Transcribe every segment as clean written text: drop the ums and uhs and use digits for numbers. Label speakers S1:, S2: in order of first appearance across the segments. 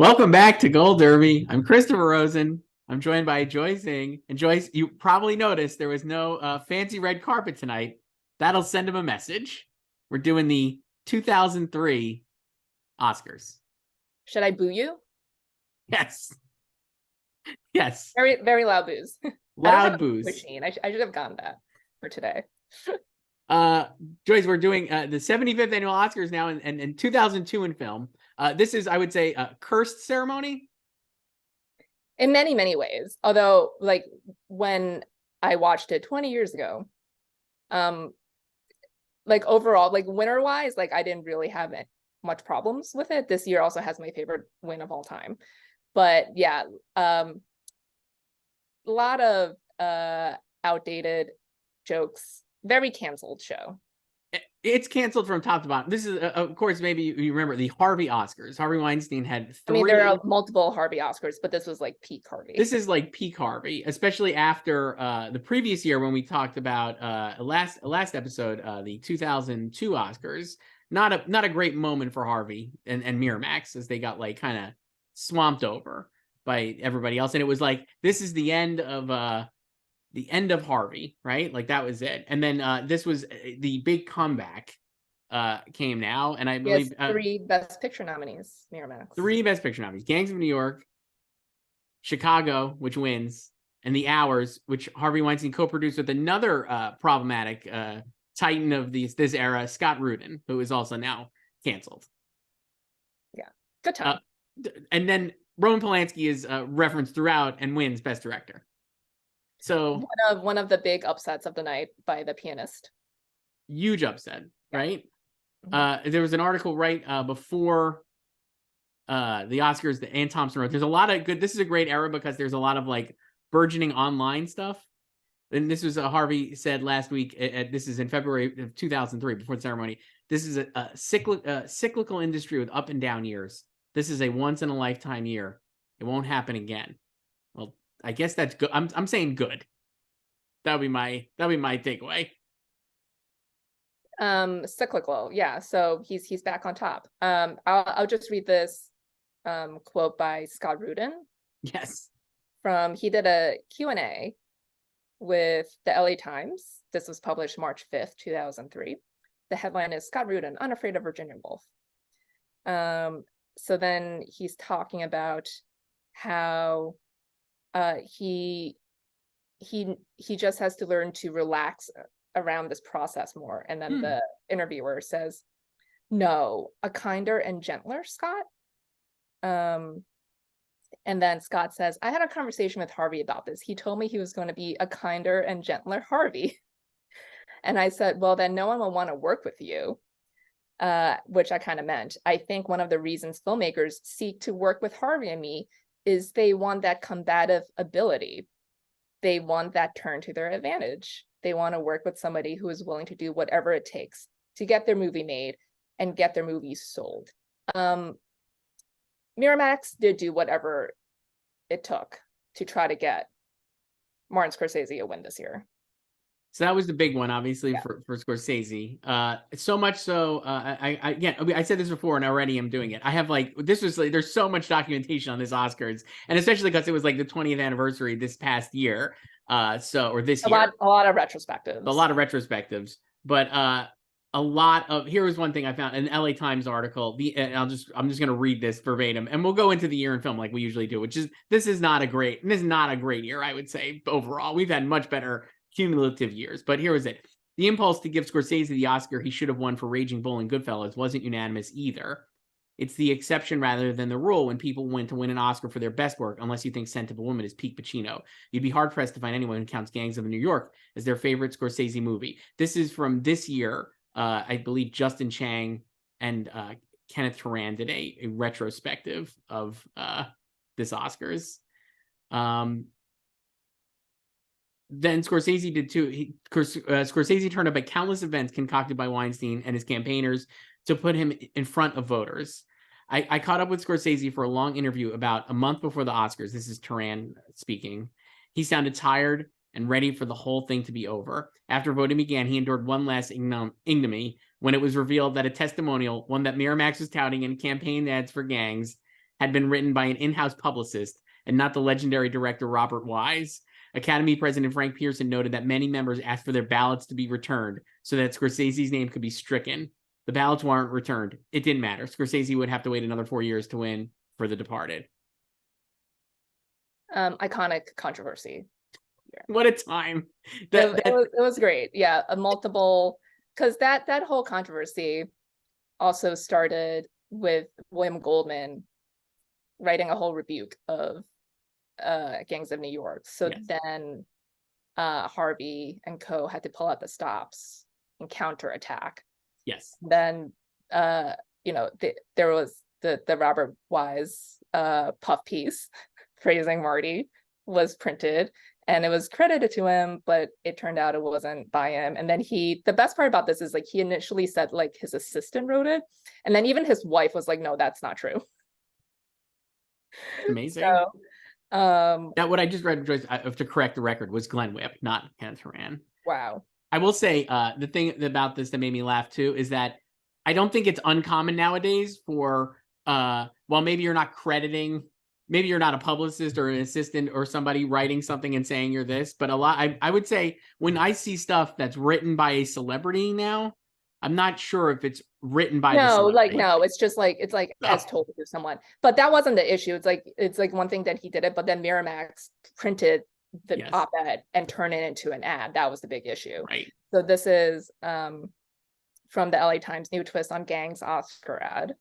S1: Welcome back to Gold Derby. I'm Christopher Rosen. I'm joined by Joyce Ng. And Joyce, you probably noticed there was no fancy red carpet tonight. That'll send him a message. We're doing the 2003 Oscars.
S2: Should I boo you?
S1: Yes. Yes.
S2: Very, very loud boos.
S1: Loud boos.
S2: Machine. I should have gotten that for today.
S1: Joyce, we're doing the 75th annual Oscars now and 2002 in film. This is, I would say, a cursed ceremony.
S2: In many, many ways. Although, like, when I watched it 20 years ago, like, overall, like, winner-wise, like, I didn't really have much problems with it. This year also has my favorite win of all time. But, yeah, a lot of outdated jokes. Very canceled show.
S1: It's canceled from top to bottom. This is, of course, maybe you remember the Harvey Oscars. Harvey Weinstein had three.
S2: I mean, there are multiple Harvey Oscars, but this was like peak Harvey.
S1: This is like peak Harvey, especially after the previous year when we talked about last episode, the 2002 Oscars. Not a great moment for Harvey and Miramax, as they got like kind of swamped over by everybody else, and it was like, this is the end of Harvey, right? Like, that was it. And then this was the big comeback came now. And I believe
S2: three Best Picture nominees, Miramax.
S1: Three Best Picture nominees: Gangs of New York, Chicago, which wins, and The Hours, which Harvey Weinstein co-produced with another problematic titan of this era, Scott Rudin, who is also now canceled.
S2: Yeah, good time.
S1: And then Roman Polanski is referenced throughout and wins Best Director. So
S2: one of the big upsets of the night by The Pianist.
S1: Huge upset, right? Mm-hmm. There was an article right before the Oscars that Ann Thompson wrote. There's a lot of good. This is a great era because there's a lot of like burgeoning online stuff. And this was Harvey said last week. This is in February of 2003, before the ceremony. This is a cyclical industry with up and down years. This is a once in a lifetime year. It won't happen again. Well, I guess that's good. I'm saying good. That'll be my takeaway.
S2: Cyclical, yeah. So he's back on top. I'll just read this quote by Scott Rudin.
S1: Yes.
S2: He did a Q&A with the LA Times. This was published March 5th, 2003. The headline is Scott Rudin, Unafraid of Virginia Woolf. So then he's talking about how he just has to learn to relax around this process more. And then the interviewer says, "No, a kinder and gentler Scott." And then Scott says, "I had a conversation with Harvey about this. He told me he was going to be a kinder and gentler Harvey." And I said, "Well, then no one will want to work with you," which I kind of meant. I think one of the reasons filmmakers seek to work with Harvey and me is they want that combative ability. They want that turn to their advantage. They want to work with somebody who is willing to do whatever it takes to get their movie made and get their movies sold. Miramax did do whatever it took to try to get Martin Scorsese a win this year.
S1: So that was the big one, obviously, for Scorsese. So much so, I said this before, and already I'm doing it. I have there's so much documentation on this Oscars, and especially because it was like the 20th anniversary this past year. A lot of retrospectives. A lot of retrospectives, but here was one thing I found, an LA Times article. I'm just going to read this verbatim, and we'll go into the year in film like we usually do, which is this is not a great year, I would say, overall. We've had much better cumulative years, but here was it. The impulse to give Scorsese the Oscar he should have won for Raging Bull and Goodfellas wasn't unanimous either. It's the exception rather than the rule when people win to win an Oscar for their best work, unless you think Scent of a Woman is peak Pacino. You'd be hard-pressed to find anyone who counts Gangs of New York as their favorite Scorsese movie. This is from this year. I believe Justin Chang and Kenneth Turan did a retrospective of this Oscars. Then Scorsese did too. Scorsese turned up at countless events concocted by Weinstein and his campaigners to put him in front of voters. I caught up with Scorsese for a long interview about a month before the Oscars. This is Turan speaking. He sounded tired and ready for the whole thing to be over. After voting began, he endured one last ignominy when it was revealed that a testimonial, one that Miramax was touting in campaign ads for Gangs, had been written by an in-house publicist and not the legendary director Robert Wise. Academy President Frank Pearson noted that many members asked for their ballots to be returned so that Scorsese's name could be stricken. The ballots weren't returned. It didn't matter. Scorsese would have to wait another 4 years to win for The Departed.
S2: Iconic controversy.
S1: What a time.
S2: It was great. Yeah, a multiple, because that whole controversy also started with William Goldman writing a whole rebuke of Gangs of New York. So
S1: Yes.
S2: then Harvey and co had to pull out the stops and counterattack.
S1: Yes.
S2: Then there was the Robert Wise puff piece praising Marty was printed, and it was credited to him, but it turned out it wasn't by him. And then the best part about this is like he initially said like his assistant wrote it, and then even his wife was like, no, that's not true.
S1: Amazing.
S2: So,
S1: that what I just read, Joyce, to correct the record, was Glenn Whipp, not Kenneth Horan.
S2: Wow.
S1: I will say the thing about this that made me laugh too is that I don't think it's uncommon nowadays for well, maybe you're not crediting, maybe you're not a publicist or an assistant or somebody writing something and saying you're this, but a lot I would say when I see stuff that's written by a celebrity now, I'm not sure if it's written by the celebrity.
S2: No, it's just like as told to someone. But that wasn't the issue. It's like one thing that he did it, but then Miramax printed the op-ed and turned it into an ad. That was the big issue.
S1: Right.
S2: So this is from the LA Times new twist on Gangs Oscar ad.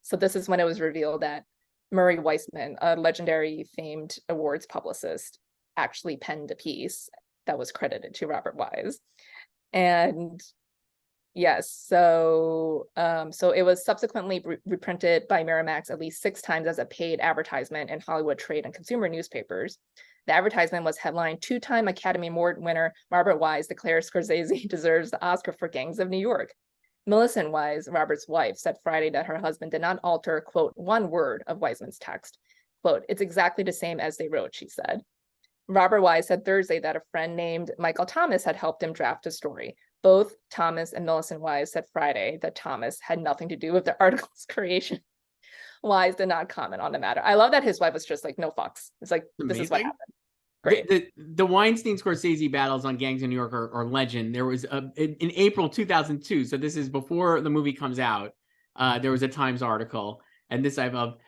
S2: So this is when it was revealed that Murray Weissman, a legendary famed awards publicist, actually penned a piece that was credited to Robert Wise. And yes, so it was subsequently reprinted by Miramax at least 6 times as a paid advertisement in Hollywood trade and consumer newspapers. The advertisement was headlined 2-time Academy Award winner Robert Wise declares Scorsese deserves the Oscar for Gangs of New York. Millicent Wise, Robert's wife, said Friday that her husband did not alter, quote, one word of Wiseman's text. Quote, it's exactly the same as they wrote, she said. Robert Wise said Thursday that a friend named Michael Thomas had helped him draft a story. Both Thomas and Millicent Wise said Friday that Thomas had nothing to do with the article's creation. Wise did not comment on the matter. I love that his wife was just like, no fucks. It's like, this is what happened. Great.
S1: The Weinstein Scorsese battles on Gangs of New York are legend. There was in April 2002, so this is before the movie comes out. There was a Times article, and this I've of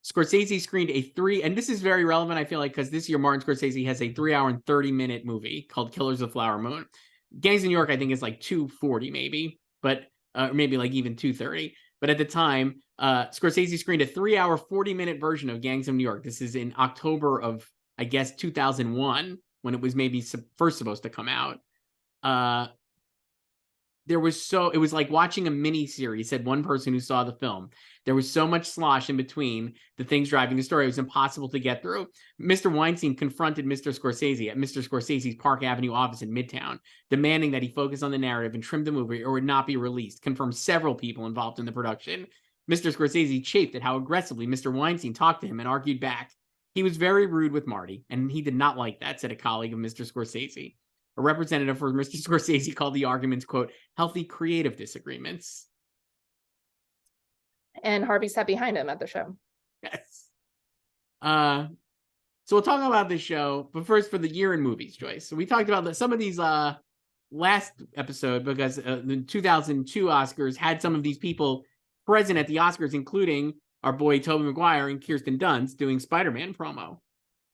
S1: Scorsese screened and this is very relevant, I feel like, because this year Martin Scorsese has a 3-hour and 30-minute movie called Killers of the Flower Moon. Gangs of New York, I think, is like 2:40 maybe, but maybe like even 2:30. But at the time, Scorsese screened a 3-hour, 40-minute version of Gangs of New York. This is in October of, I guess, 2001, when it was maybe first supposed to come out. It was like watching a mini series, said one person who saw the film. There was so much slosh in between the things driving the story, it was impossible to get through. Mr. Weinstein confronted Mr. Scorsese at Mr. Scorsese's Park Avenue office in Midtown, demanding that he focus on the narrative and trim the movie or would not be released, confirmed several people involved in the production. Mr. Scorsese chafed at how aggressively Mr. Weinstein talked to him and argued back. He was very rude with Marty, and he did not like that, said a colleague of Mr. Scorsese. A representative for Mr. Scorsese called the arguments, quote, healthy creative disagreements.
S2: And Harvey sat behind him at the show.
S1: Yes. So we'll talk about this show, but first for the year in movies, Joyce. So we talked about some of these last episode because the 2002 Oscars had some of these people present at the Oscars, including our boy Tobey Maguire and Kirsten Dunst doing Spider-Man promo.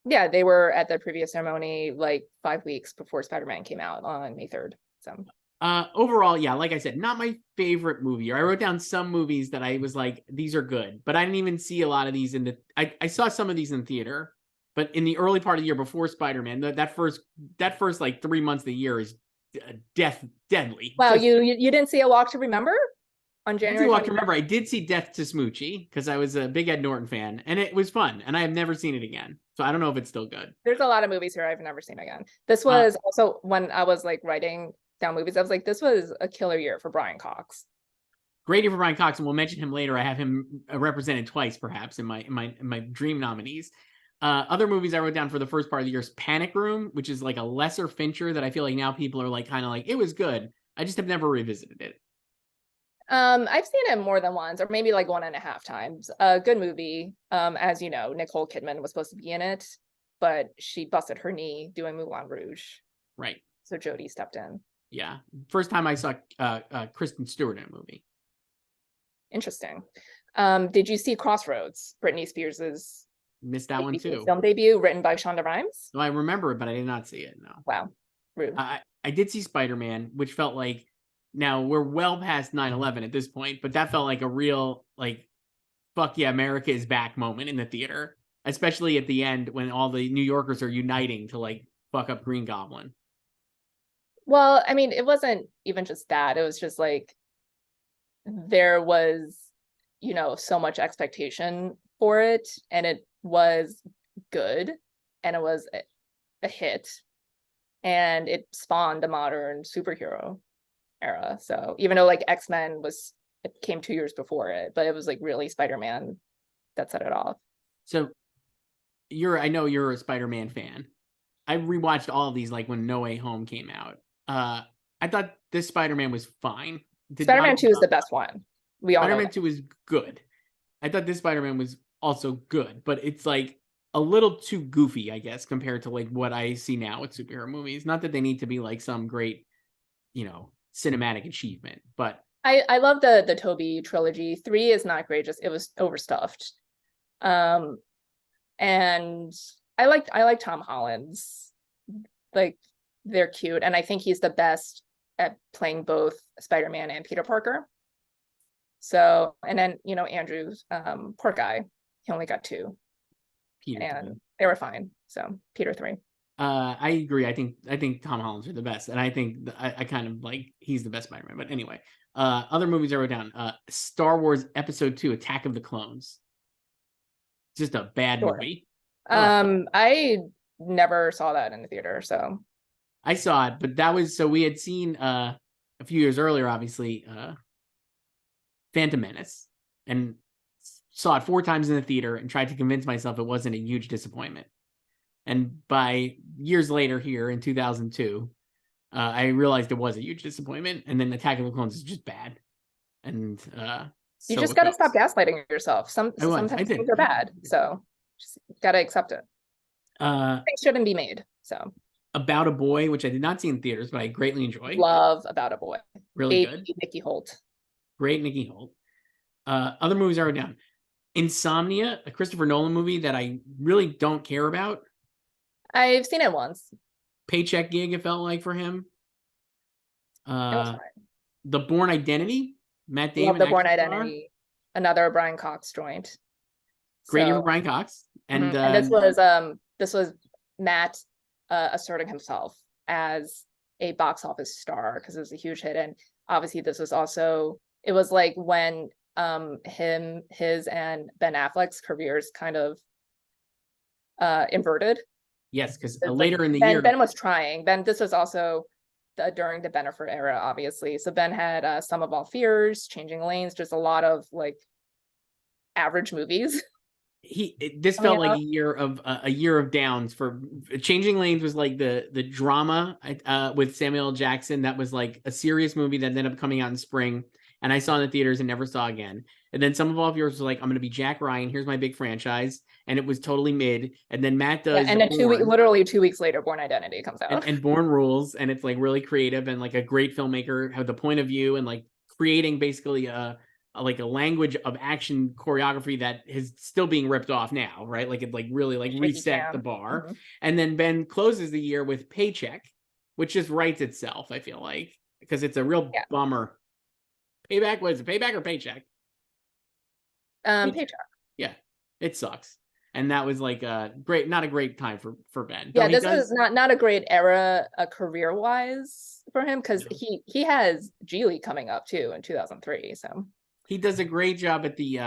S2: Yeah, they were at the previous ceremony like 5 weeks before Spider-Man came out on May 3rd. So
S1: overall, yeah, like I said, not my favorite movie. I wrote down some movies that I was like, these are good, but I didn't even see a lot of these I saw some of these in theater, but in the early part of the year before Spider-Man, that first like 3 months of the year is deadly.
S2: Wow, you didn't see A Walk to Remember? On January.
S1: Remember, I did see Death to Smoochie because I was a big Ed Norton fan, and it was fun, and I have never seen it again. So I don't know if it's still good.
S2: There's a lot of movies here I've never seen again. This was also when I was like writing down movies, I was like, this was a killer year for Brian Cox.
S1: Great year for Brian Cox, and we'll mention him later. I have him represented twice, perhaps, in my dream nominees. Other movies I wrote down for the first part of the year is Panic Room, which is like a lesser Fincher that I feel like now people are like kind of like, it was good. I just have never revisited it.
S2: I've seen it more than once, or maybe like 1.5 times. Good movie. As you know, Nicole Kidman was supposed to be in it, but she busted her knee doing Moulin Rouge.
S1: Right.
S2: So Jodie stepped in.
S1: Yeah. First time I saw Kristen Stewart in a movie.
S2: Interesting. Did you see Crossroads, Britney Spears's
S1: Missed that one too.
S2: film debut, written by Shonda Rhimes?
S1: No, I remember it, but I did not see it. No.
S2: Wow. Rude.
S1: I did see Spider-Man, which felt like, now we're well past 9/11 at this point, but that felt like a real, like, fuck yeah, America is back moment in the theater, especially at the end when all the New Yorkers are uniting to like fuck up Green Goblin.
S2: Well, I mean, it wasn't even just that. It was just like there was, so much expectation for it, and it was good, and it was a hit, and it spawned a modern superhero era. So even though like X-Men it came 2 years before it, but it was like really Spider-Man that set it off.
S1: So I know you're a Spider-Man fan. I rewatched all of these like when No Way Home came out. I thought this Spider-Man was fine.
S2: Spider-Man 2 is the best one. We all know
S1: Spider-Man 2 is good. I thought this Spider-Man was also good, but it's like a little too goofy, I guess, compared to like what I see now with superhero movies. Not that they need to be like some great, cinematic achievement, but
S2: I love the Tobey trilogy. 3 is not great, just it was overstuffed. And I like Tom Holland's, like, they're cute, and I think he's the best at playing both Spider-Man and Peter Parker. So, and then Andrew's poor guy, he only got 2,
S1: Peter
S2: and
S1: 3.
S2: they were fine. So Peter 3.
S1: I agree. I think Tom Holland's are the best, and I think I kind of like he's the best Spider-Man. But anyway, other movies I wrote down: Star Wars Episode 2: Attack of the Clones. Just a bad movie.
S2: I never saw that in the theater, so
S1: I saw it, but that was, so we had seen a few years earlier, obviously, Phantom Menace, and saw it 4 times in the theater and tried to convince myself it wasn't a huge disappointment. And by years later here in 2002, I realized it was a huge disappointment. And then Attack of the Clones is just bad. And
S2: you just got to stop gaslighting yourself. Sometimes things are bad, so just got to accept it. Things shouldn't be made. So
S1: About a Boy, which I did not see in theaters, but I greatly enjoyed.
S2: Love About a Boy.
S1: Really good.
S2: Nikki Holt.
S1: Great Nikki Holt. Other movies I wrote down: Insomnia, a Christopher Nolan movie that I really don't care about.
S2: I've seen it once.
S1: Paycheck gig, it felt like, for him.
S2: It was fine.
S1: The Bourne Identity, Matt Damon.
S2: Love The Bourne Identity. Another Brian Cox joint.
S1: Great year for Brian Cox. And
S2: this was Matt asserting himself as a box office star because it was a huge hit. And obviously this was also, it was like when his and Ben Affleck's careers kind of inverted.
S1: Yes, because later in the year,
S2: Ben was trying. This was also during the Bennifer era, obviously. So Ben had Sum of All Fears, Changing Lanes, just a lot of like average movies.
S1: This felt like a year of downs for Changing Lanes. Was like the drama with Samuel L. Jackson that was like a serious movie that ended up coming out in spring, and I saw in the theaters and never saw again. And then Some of All Yours was like, I'm going to be Jack Ryan. Here's my big franchise, and it was totally mid. And then Matt does,
S2: and then literally 2 weeks later, Bourne Identity comes out,
S1: and Bourne rules, and it's like really creative and like a great filmmaker, have the point of view and like creating basically a language of action choreography that is still being ripped off now, right? Like it like really like reset the bar. Mm-hmm. And then Ben closes the year with Paycheck, which just writes itself, I feel like, because it's a real bummer. Payback, what is it? Payback or Paycheck?
S2: Paycheck.
S1: Yeah, it sucks. And that was like not a great time for Ben.
S2: Yeah, this is not a great era career wise for him, because he has Geely coming up too in 2003. So
S1: he does a great job at the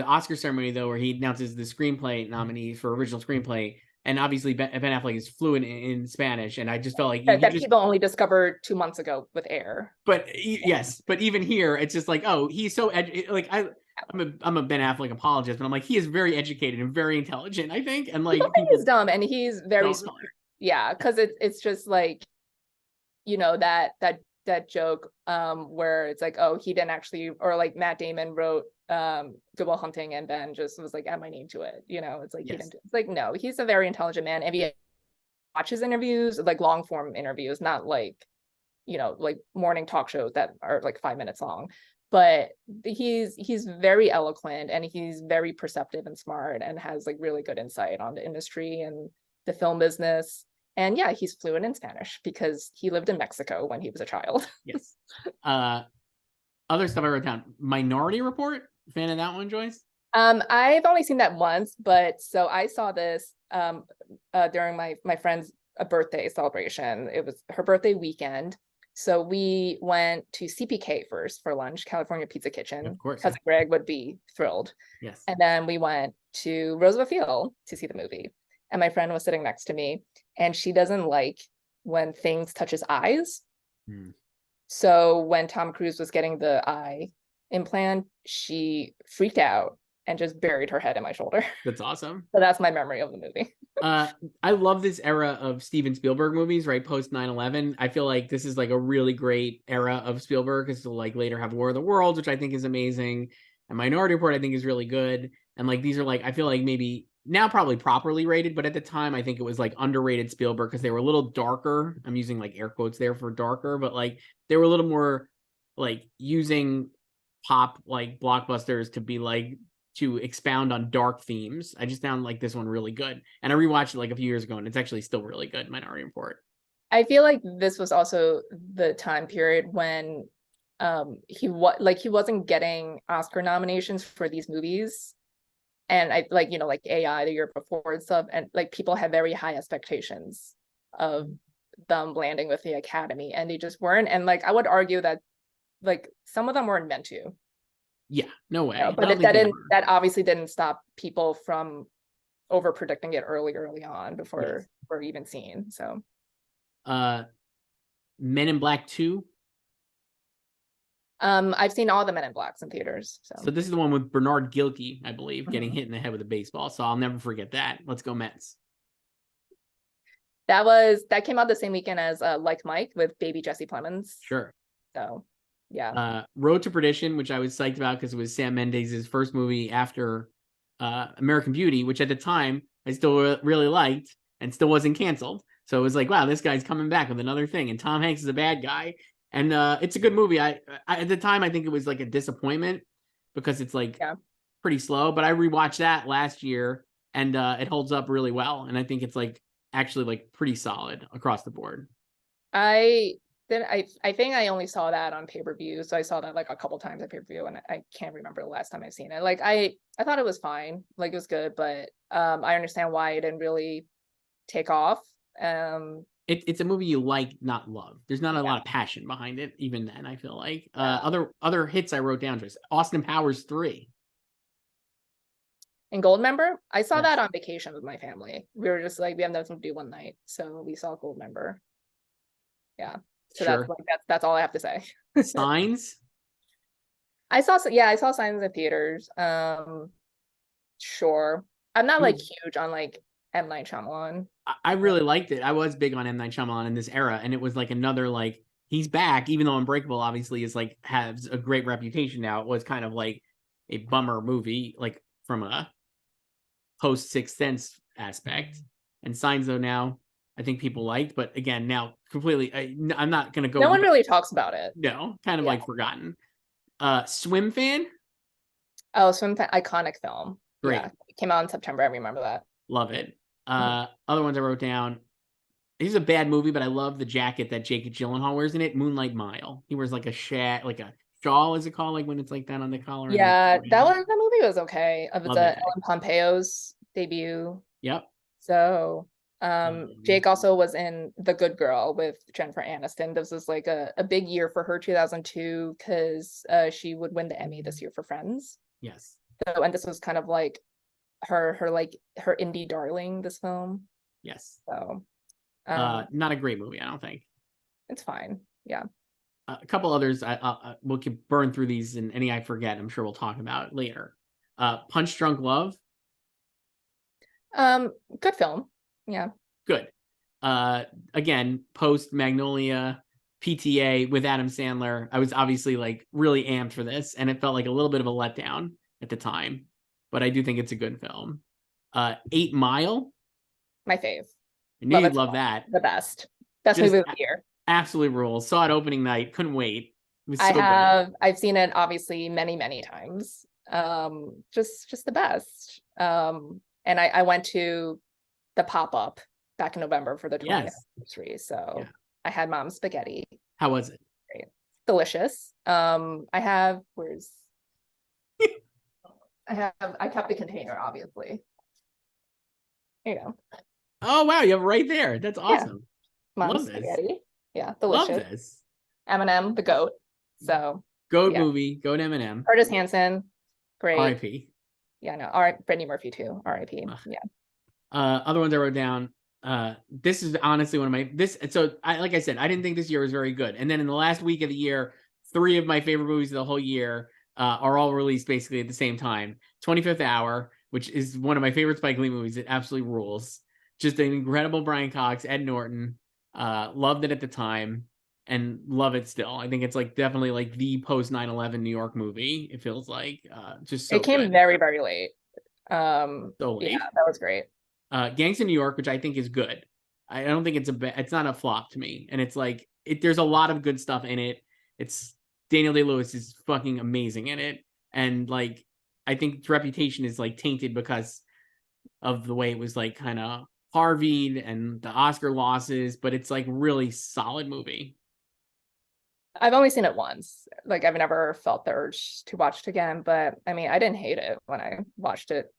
S1: Oscar ceremony though, where he announces the screenplay nominees for original screenplay. And obviously Ben Affleck is fluent in Spanish, and I just felt like
S2: that people only discovered 2 months ago with Air.
S1: But yes, but even here, it's just like, oh, he's so like I'm a Ben Affleck apologist, but I'm like, he is very educated and very intelligent, I think, and like
S2: he's dumb and he's very smart. Yeah, because it's just like, that that joke where it's like, oh, he didn't actually, or like Matt Damon wrote Good Will Hunting and Ben just was like, add my name to it. It's like, he didn't. It's like, no, he's a very intelligent man. And he watches interviews, like long form interviews, not like, like morning talk shows that are like 5 minutes long. But he's very eloquent, and he's very perceptive and smart, and has like really good insight on the industry and the film business. And yeah, he's fluent in Spanish because he lived in Mexico when he was a child.
S1: Yes. Other stuff I wrote down. Minority Report. Fan of that one, Joyce?
S2: I've only seen that once, but so I saw this during my friend's birthday celebration. It was her birthday weekend. So we went to CPK first for lunch, California Pizza Kitchen.
S1: Of course.
S2: Cousin Greg would be thrilled.
S1: Yes.
S2: And then we went to Roosevelt Field to see the movie. And my friend was sitting next to me, and she doesn't like when things touch his eyes. So when Tom Cruise was getting the eye implant, she freaked out and just buried her head in my shoulder.
S1: That's awesome.
S2: So that's my memory of the movie.
S1: I love this era of Steven Spielberg movies, right? Post 9/11. I feel like this is like a really great era of Spielberg, because he'll like later have War of the Worlds, which I think is amazing. And Minority Report, I think, is really good. And like, these are like, I feel like maybe now probably properly rated, but at the time, I think it was like underrated Spielberg because they were a little darker. I'm using like air quotes there for darker, but like they were a little more like using pop like blockbusters to be like, to expound on dark themes. I just found like this one really good. And I rewatched it like a few years ago, and it's actually still really good, Minority Report.
S2: I feel like this was also the time period when he wasn't getting Oscar nominations for these movies. And I like, like AI the year before and stuff, and like people had very high expectations of them landing with the Academy, and they just weren't. And like, I would argue that like some of them weren't meant to.
S1: Yeah, no way.
S2: But that obviously didn't stop people from over predicting it early on before we're even seen. So
S1: Men in Black 2.
S2: I've seen all the Men in Blacks in theaters.
S1: So this is the one with Bernard Gilkey, I believe, getting hit in the head with a baseball. So I'll never forget that. Let's go Mets.
S2: That came out the same weekend as Like Mike with baby Jesse Plemons.
S1: Sure.
S2: So yeah.
S1: Road to Perdition, which I was psyched about because it was Sam Mendes' first movie after American Beauty, which at the time I still really liked and still wasn't canceled. So it was like, wow, this guy's coming back with another thing. And Tom Hanks is a bad guy. And it's a good movie. I at the time, I think it was like a disappointment because it's like pretty slow. But I rewatched that last year, and it holds up really well. And I think it's like actually like pretty solid across the board.
S2: I think I only saw that on pay-per-view. So I saw that like a couple times at pay-per-view, and I can't remember the last time I've seen it. Like I thought it was fine. Like it was good, but I understand why it didn't really take off.
S1: It's a movie you like, not love. There's not a lot of passion behind it, even then, I feel like. Other hits I wrote down, just Austin Powers 3.
S2: And Goldmember? I saw that on vacation with my family. We were just like, we have nothing to do one night. So we saw Goldmember. Yeah. So that's all I have to say.
S1: Signs?
S2: I saw Signs in theaters. Sure. I'm not like huge on like M. Night Shyamalan.
S1: I really liked it. I was big on M. Night Shyamalan in this era, and it was like another like, he's back, even though Unbreakable obviously is like has a great reputation now. It was kind of like a bummer movie, like from a post Sixth Sense aspect. And Signs, though, now I think people liked, but again, now completely, I'm not gonna go.
S2: No one really talks about it.
S1: No, kind of like forgotten. Swim Fan.
S2: Oh, Swim Fan, iconic film.
S1: Great.
S2: Yeah, it came out in September. I remember that.
S1: Love it. Other ones I wrote down. This is a bad movie, but I love the jacket that Jake Gyllenhaal wears in it. Moonlight Mile. He wears like a shawl, is it called? Like when it's like that on the collar.
S2: Yeah, that movie was okay. It was Ellen Pompeo's debut.
S1: Yep.
S2: So Jake also was in The Good Girl with Jennifer Aniston. This was like a big year for her, 2002, because she would win the Emmy this year for Friends.
S1: Yes.
S2: So, and this was kind of like her indie darling, this film.
S1: Yes.
S2: So
S1: not a great movie, I don't think.
S2: It's fine. Yeah.
S1: A couple others we'll burn through these, and any I forget I'm sure we'll talk about later. Punch Drunk Love.
S2: Good film. Yeah.
S1: Good. Again, post Magnolia PTA with Adam Sandler. I was obviously like really amped for this, and it felt like a little bit of a letdown at the time, but I do think it's a good film. 8 Mile.
S2: My fave.
S1: I knew
S2: Love
S1: you'd
S2: it.
S1: love that.
S2: The best
S1: Just
S2: movie of the year.
S1: Absolutely rules. Saw it opening night. Couldn't wait. It was so good.
S2: I've seen it obviously many times. Just the best. And I went to the pop-up back in November for the 20th
S1: Yes.
S2: anniversary. So
S1: Yeah.
S2: I had mom's spaghetti.
S1: How was it?
S2: Great. Delicious. I kept the container, obviously. There you go.
S1: Oh wow, you have it right there. That's awesome.
S2: Mom's
S1: Love this.
S2: spaghetti. Yeah,
S1: Love
S2: delicious.
S1: this.
S2: Eminem, the GOAT. So
S1: Goat
S2: yeah.
S1: movie. Goat Eminem.
S2: Curtis Hanson, great.
S1: R.I.P.
S2: Yeah, no. All right, Brittany Murphy too. R.I.P. Yeah.
S1: Other ones I wrote down. This is honestly one of my like I said, I didn't think this year was very good. And then in the last week of the year, 3 of my favorite movies of the whole year are all released basically at the same time. 25th Hour, which is one of my favorite Spike Lee movies. It absolutely rules. Just an incredible Brian Cox, Ed Norton. Loved it at the time and love it still. I think it's like definitely like the post 9/11 New York movie. It feels like just so
S2: it came
S1: good.
S2: very late.
S1: So late.
S2: Yeah, that was great.
S1: Gangs of New York, which I think is good. I don't think it's not a flop to me. And it's like there's a lot of good stuff in it. It's Daniel Day-Lewis is fucking amazing in it. And like I think its reputation is like tainted because of the way it was like kind of Harveyed and the Oscar losses, but it's like really solid movie.
S2: I've only seen it once. Like I've never felt the urge to watch it again, but I mean, I didn't hate it when I watched it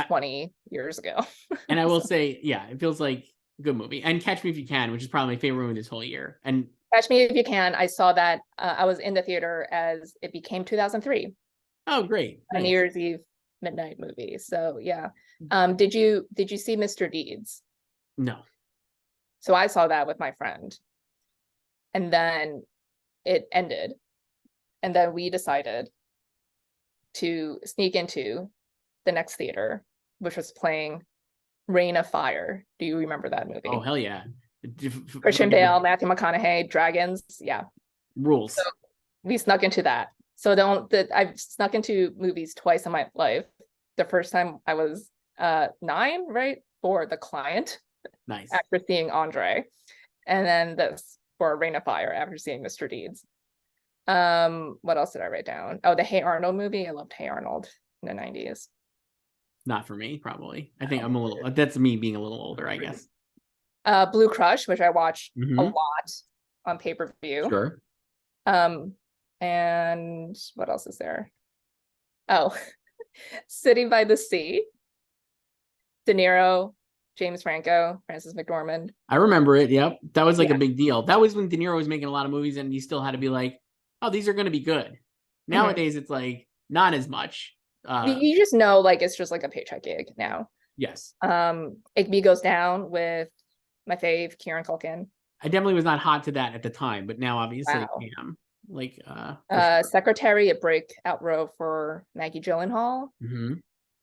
S2: 20 years ago.
S1: And I will say, yeah, it feels like a good movie. And Catch Me If You Can, which is probably my favorite movie this whole year. And
S2: Catch Me If You Can, I saw that. I was in the theater as it became 2003.
S1: Oh, great!
S2: A New Year's Eve midnight movie. So yeah. Did you see Mr. Deeds?
S1: No.
S2: So I saw that with my friend, and then it ended, and then we decided to sneak into the next theater, which was playing Reign of Fire. Do you remember that movie?
S1: Oh hell yeah!
S2: Christian Bale, Matthew McConaughey, dragons. Yeah,
S1: rules.
S2: So we snuck into that. So I've snuck into movies twice in my life. The first time I was 9, right, for The Client.
S1: Nice.
S2: After seeing Andre, and then this for Reign of Fire after seeing Mr. Deeds. What else did I write down? Oh, the Hey Arnold movie. I loved Hey Arnold in the 90s.
S1: Not for me, probably. I think I'm a little. That's me being a little older, I guess.
S2: Blue Crush, which I watched a lot on pay-per-view.
S1: Sure.
S2: And what else is there? Oh, Sitting by the Sea. De Niro, James Franco, Frances McDormand.
S1: I remember it. Yep. That was like a big deal. That was when De Niro was making a lot of movies and you still had to be like, oh, these are going to be good. Nowadays, it's like not as much.
S2: You just know, like, it's just like a paycheck gig now.
S1: Yes.
S2: Igby Goes Down with my fave, Kieran Culkin.
S1: I definitely was not hot to that at the time, but now obviously I am. Like, sure.
S2: Secretary, a breakout role for Maggie Gyllenhaal.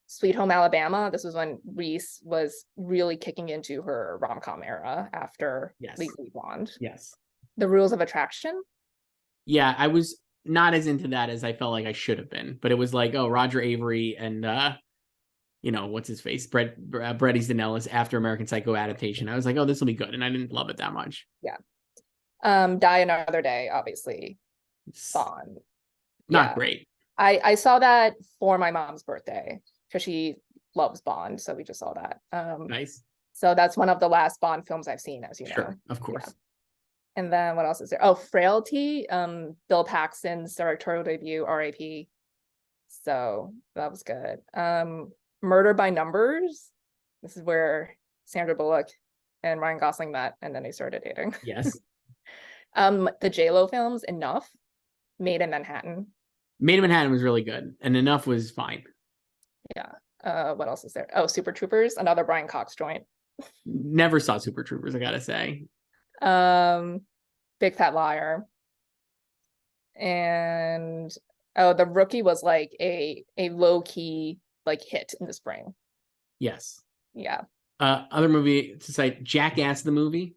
S2: Sweet Home Alabama. This was when Reese was really kicking into her rom-com era after Legally Blonde.
S1: Yes.
S2: The Rules of Attraction.
S1: Yeah, I was not as into that as I felt like I should have been, but it was like, oh, Roger Avery and what's his face, Bret Easton Ellis after American Psycho adaptation. I was like, oh, this will be good, and I didn't love it that much.
S2: Yeah. Die Another Day, obviously. Bond.
S1: Not great.
S2: I saw that for my mom's birthday because she loves Bond, so we just saw that.
S1: Nice.
S2: So that's one of the last Bond films I've seen, as you know.
S1: Sure, of course.
S2: Yeah. And then what else is there? Oh, Frailty, Bill Paxton's directorial debut, R.I.P. So that was good. Murder by Numbers. This is where Sandra Bullock and Ryan Gosling met, and then they started dating.
S1: Yes.
S2: The J-Lo films, Enough, Made in Manhattan.
S1: Made in Manhattan was really good, and Enough was fine.
S2: Yeah. What else is there? Oh, Super Troopers, another Brian Cox joint.
S1: Never saw Super Troopers, I gotta say.
S2: Big Fat Liar. And The Rookie was like a low-key like hit in the spring.
S1: Yes.
S2: Yeah.
S1: Other movie to cite, Jackass the movie.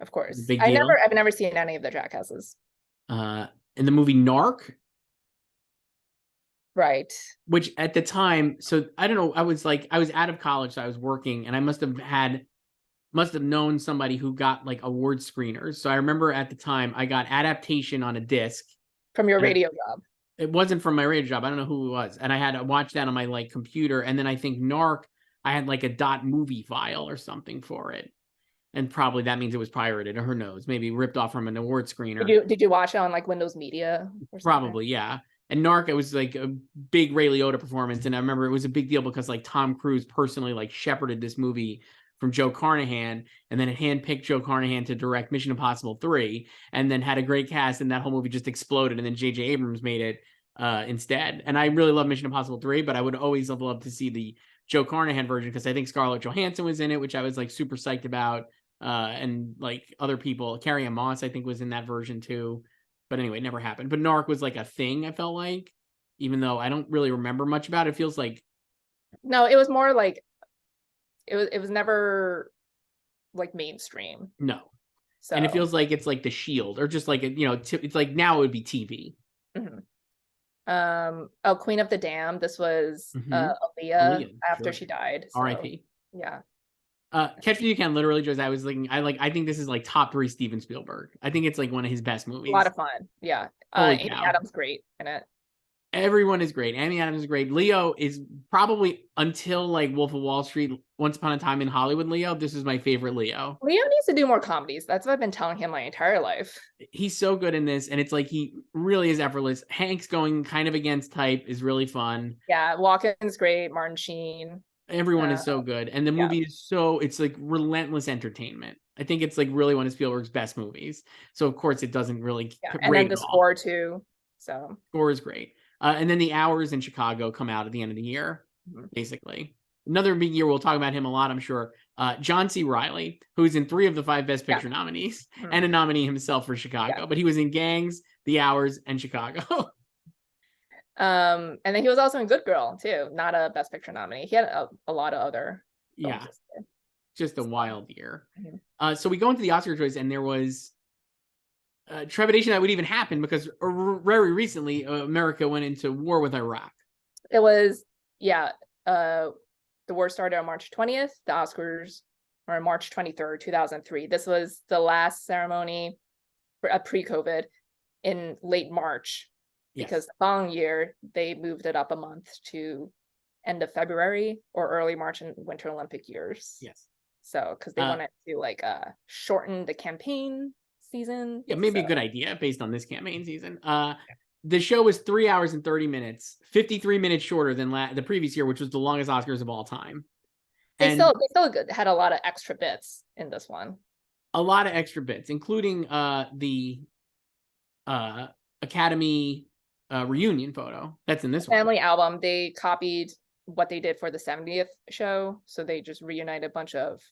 S2: of
S1: It was a
S2: course.
S1: big deal.
S2: I've never seen any of the Jackasses.
S1: In the movie Narc,
S2: Right.
S1: which at the time, so I don't know, I was out of college, so I was working, and I must have known somebody who got like award screeners. So I remember at the time I got Adaptation on a disc.
S2: From your radio job.
S1: It wasn't from my radio job. I don't know who it was. And I had to watch that on my like computer. And then I think Narc, I had like a .movie file or something for it. And probably that means it was pirated, or who knows, maybe ripped off from an award screener.
S2: Did you watch it on like Windows Media or something?
S1: Probably, yeah. And Narc, it was like a big Ray Liotta performance. And I remember it was a big deal because like Tom Cruise personally like shepherded this movie from Joe Carnahan, and then it handpicked Joe Carnahan to direct Mission Impossible 3, and then had a great cast, and that whole movie just exploded, and then J.J. Abrams made it instead. And I really love Mission Impossible 3, but I would always have loved to see the Joe Carnahan version because I think Scarlett Johansson was in it, which I was like super psyched about, and like other people. Carrie-Anne Moss, I think, was in that version too. But anyway, it never happened. But Narc was like a thing, I felt like, even though I don't really remember much about it. It feels like...
S2: No, it was more like it was never like mainstream.
S1: No.
S2: So.
S1: And it feels like it's like The Shield, or just like, it's like now it would be TV.
S2: Mm-hmm. Queen of the Damned. This was Aaliyah after she died. So,
S1: R.I.P.
S2: Yeah.
S1: Catch Me If You Can, literally, just I was thinking, I think this is like top 3 Steven Spielberg. I think it's like one of his best movies.
S2: A lot of fun. Yeah. Amy Adams great in it. Everyone
S1: is great. Amy Adams is great. Leo is probably, until like Wolf of Wall Street, Once Upon a Time in Hollywood, Leo, this is my favorite Leo.
S2: Leo needs to do more comedies. That's what I've been telling him my entire life.
S1: He's so good in this, and it's like he really is effortless. Hank's going kind of against type is really fun.
S2: Yeah, Walken's great. Martin Sheen.
S1: Everyone is so good. And the movie is it's like relentless entertainment. I think it's like really one of Spielberg's best movies. So of course it doesn't really
S2: and then the score too. So
S1: score is great. And then The Hours in Chicago come out at the end of the year, basically. Another big year, we'll talk about him a lot, I'm sure. John C. Reilly, who's in 3 of the 5 Best Picture nominees, and a nominee himself for Chicago. But he was in Gangs, The Hours, and Chicago.
S2: And then he was also in Good Girl too, not a Best Picture nominee. He had a lot of other films.
S1: Just a wild year. So we go into the Oscar choice, and there was trepidation that would even happen because very recently America went into war with Iraq.
S2: It was the war started on March 20th. The Oscars were on March 23rd, 2003. This was the last ceremony pre-COVID in late March, because the following year they moved it up a month to end of February or early March in Winter Olympic years. So because they wanted to like shorten the campaign season.
S1: Maybe a good idea based on this campaign season. The show was 3 hours and 30 minutes, 53 minutes shorter than the previous year, which was the longest Oscars of all time.
S2: They still had a lot of extra bits in this one.
S1: A lot of extra bits, including the Academy reunion photo that's in this
S2: family album. They copied what they did for the 70th show, so they just reunited a bunch of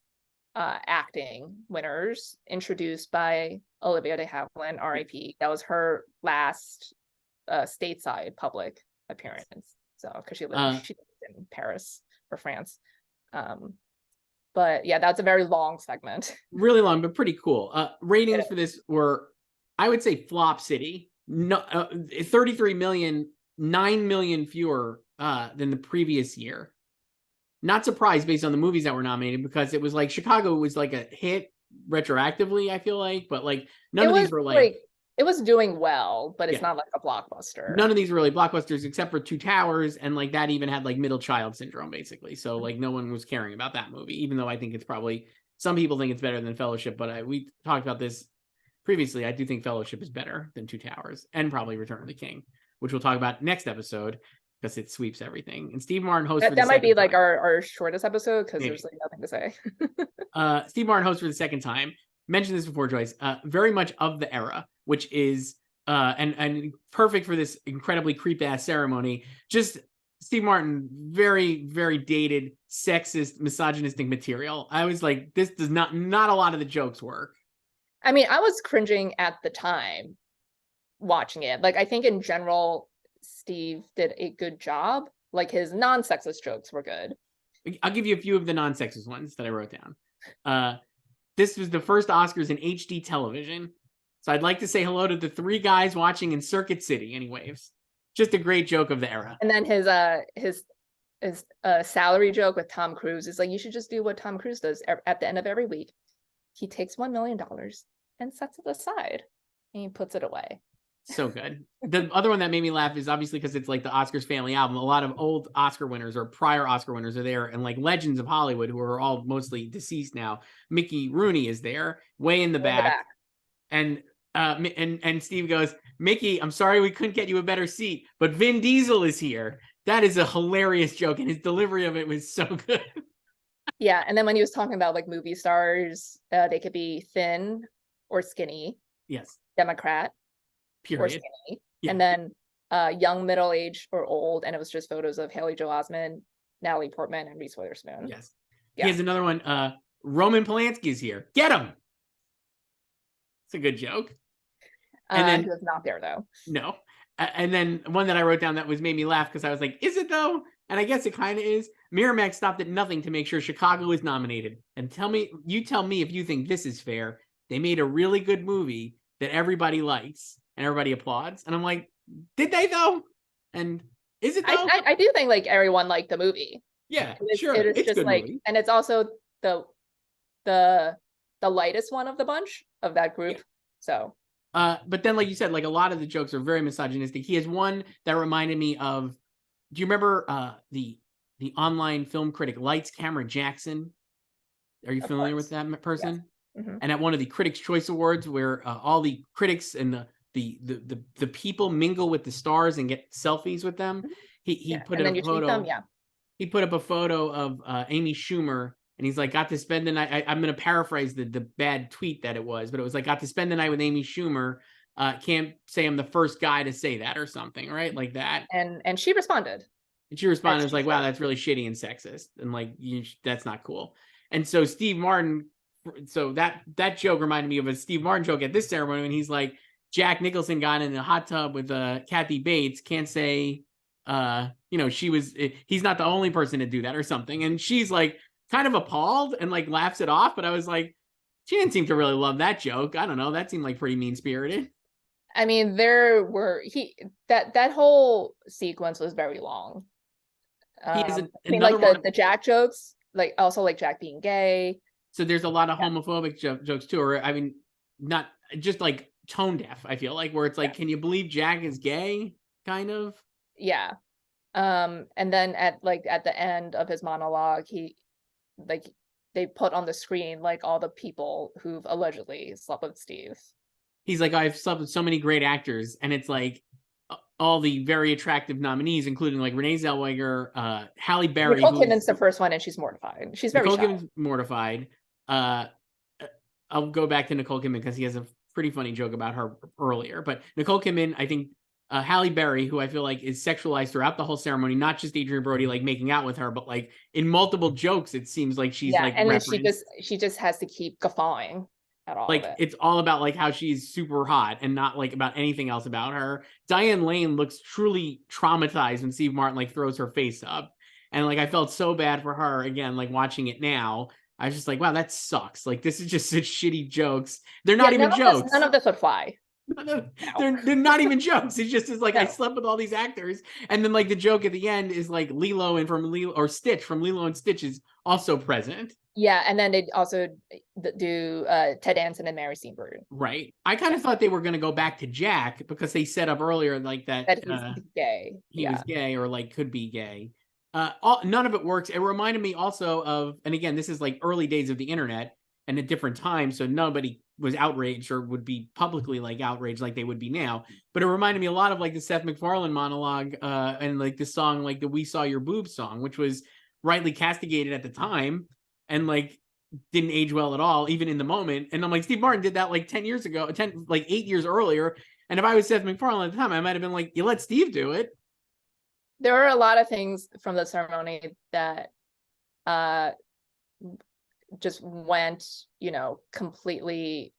S2: acting winners introduced by Olivia de Havilland, R.I.P. That was her last stateside public appearance. So because she lived in Paris or France. But yeah, that's a very long segment. Really long,
S1: but pretty cool. Ratings for this were, I would say, flop city. No, 33 million, 9 million fewer than the previous year. Not surprised based on the movies that were nominated, because it was like Chicago was like a hit retroactively, I feel like, but like none of these were like
S2: it was doing well, but it's not like a blockbuster.
S1: None of these were really blockbusters except for Two Towers, and like that even had like middle child syndrome basically. So like no one was caring about that movie, even though I think it's probably, some people think it's better than Fellowship, but we talked about this previously. I do think Fellowship is better than Two Towers, and probably Return of the King, which we'll talk about next episode because it sweeps everything. And Steve Martin hosts
S2: that might be like our shortest episode because there's like nothing to say.
S1: Steve Martin hosts for the second time. Mentioned this before, Joyce. Very much of the era, which is and perfect for this incredibly creep ass ceremony. Just Steve Martin, very, very dated, sexist, misogynistic material. I was like, this does not a lot of the jokes work.
S2: I mean, I was cringing at the time watching it. Like, I think in general, Steve did a good job. Like, his non-sexist jokes were good.
S1: I'll give you a few of the non-sexist ones that I wrote down. this was the first Oscars in HD television. So I'd like to say hello to the 3 guys watching in Circuit City. Anyways, just a great joke of the era.
S2: And then his salary joke with Tom Cruise is like, you should just do what Tom Cruise does at the end of every week. He takes $1 million and sets it aside and he puts it away.
S1: So good. The other one that made me laugh is obviously because it's like the Oscars family album. A lot of old Oscar winners or prior Oscar winners are there, and like legends of Hollywood who are all mostly deceased now. Mickey Rooney is there, way in the back. And Steve goes, Mickey, I'm sorry we couldn't get you a better seat, but Vin Diesel is here. That is a hilarious joke, and his delivery of it was so good.
S2: Yeah, and then when he was talking about like movie stars, they could be thin or skinny.
S1: Yes.
S2: Democrat.
S1: Period.
S2: Or skinny. Yeah. And then young, middle age, or old, and it was just photos of Haley Joel Osment, Natalie Portman, and Reese Witherspoon.
S1: Yes. Yeah. Here's another one. Roman Polanski is here. Get him. It's a good joke.
S2: And then he was not there though.
S1: No. And then one that I wrote down that made me laugh because I was like, is it though? And I guess it kind of is. Miramax stopped at nothing to make sure Chicago is nominated. And tell me if you think this is fair. They made a really good movie that everybody likes and everybody applauds. And I'm like, did they though? And is it though?
S2: I do think like everyone liked the movie.
S1: Yeah, sure.
S2: It's just like movie. And it's also the lightest one of the bunch of that group. Yeah. So
S1: but then like you said, like a lot of the jokes are very misogynistic. He has one that reminded me of, do you remember the online film critic Lights Camera Jackson? Are you familiar with that person? Yes. Mm-hmm. And at one of the Critics' Choice Awards, where all the critics and the people mingle with the stars and get selfies with them, he put up a photo. He put up a photo of Amy Schumer, and he's like, got to spend the night. I'm going to paraphrase the bad tweet that it was, but it was like, got to spend the night with Amy Schumer. Can't say I'm the first guy to say that or something, right? Like that.
S2: And she responded.
S1: And she responded, was like, wow, that's really shitty and sexist. And like, that's not cool. And so Steve Martin, so that joke reminded me of a Steve Martin joke at this ceremony when he's like, Jack Nicholson got in the hot tub with Kathy Bates, can't say, he's not the only person to do that or something. And she's like kind of appalled and like laughs it off. But I was like, she didn't seem to really love that joke. I don't know. That seemed like pretty mean-spirited.
S2: I mean, that whole sequence was very long. The Jack jokes, like also like Jack being gay.
S1: So there's a lot of homophobic jokes too, or I mean, not just like tone deaf. I feel like where it's like, can you believe Jack is gay? Kind of.
S2: Yeah. And then at the end of his monologue, they put on the screen like all the people who've allegedly slept with Steve.
S1: He's like, I've slept with so many great actors, and it's like all the very attractive nominees, including like Renee Zellweger, Halle Berry.
S2: Nicole Kidman's the first one, and she's mortified. She's very
S1: Nicole Kidman's mortified. I'll go back to Nicole Kidman because he has a pretty funny joke about her earlier. But Nicole Kidman, I think Halle Berry, who I feel like is sexualized throughout the whole ceremony, not just Adrien Brody like making out with her, but like in multiple jokes, it seems like she's like
S2: and referenced. Then she just has to keep guffawing at all.
S1: Like
S2: of it.
S1: It's all about like how she's super hot and not like about anything else about her. Diane Lane looks truly traumatized when Steve Martin like throws her face up, and like I felt so bad for her again. Like watching it now, I was just like, wow, that sucks. Like this is just such shitty jokes. They're not even jokes.
S2: None of this would fly.
S1: No. They're not even jokes. It's just like I slept with all these actors, and then like the joke at the end is like Lilo or Stitch from Lilo and Stitch is also present.
S2: Yeah, and then they also do Ted Danson and Mary Steenburgen.
S1: Right. I kind of thought they were going to go back to Jack because they set up earlier like that
S2: he's gay.
S1: He was gay or like could be gay. None of it works. It reminded me also of, and again, this is like early days of the internet and a different time, so nobody was outraged or would be publicly like outraged like they would be now. But it reminded me a lot of like the Seth MacFarlane monologue and like the song like the We Saw Your Boobs song, which was rightly castigated at the time and like didn't age well at all, even in the moment. And I'm like, Steve Martin did that like 8 years earlier. And if I was Seth MacFarlane at the time, I might have been like, you let Steve do it.
S2: There are a lot of things from the ceremony that just went, completely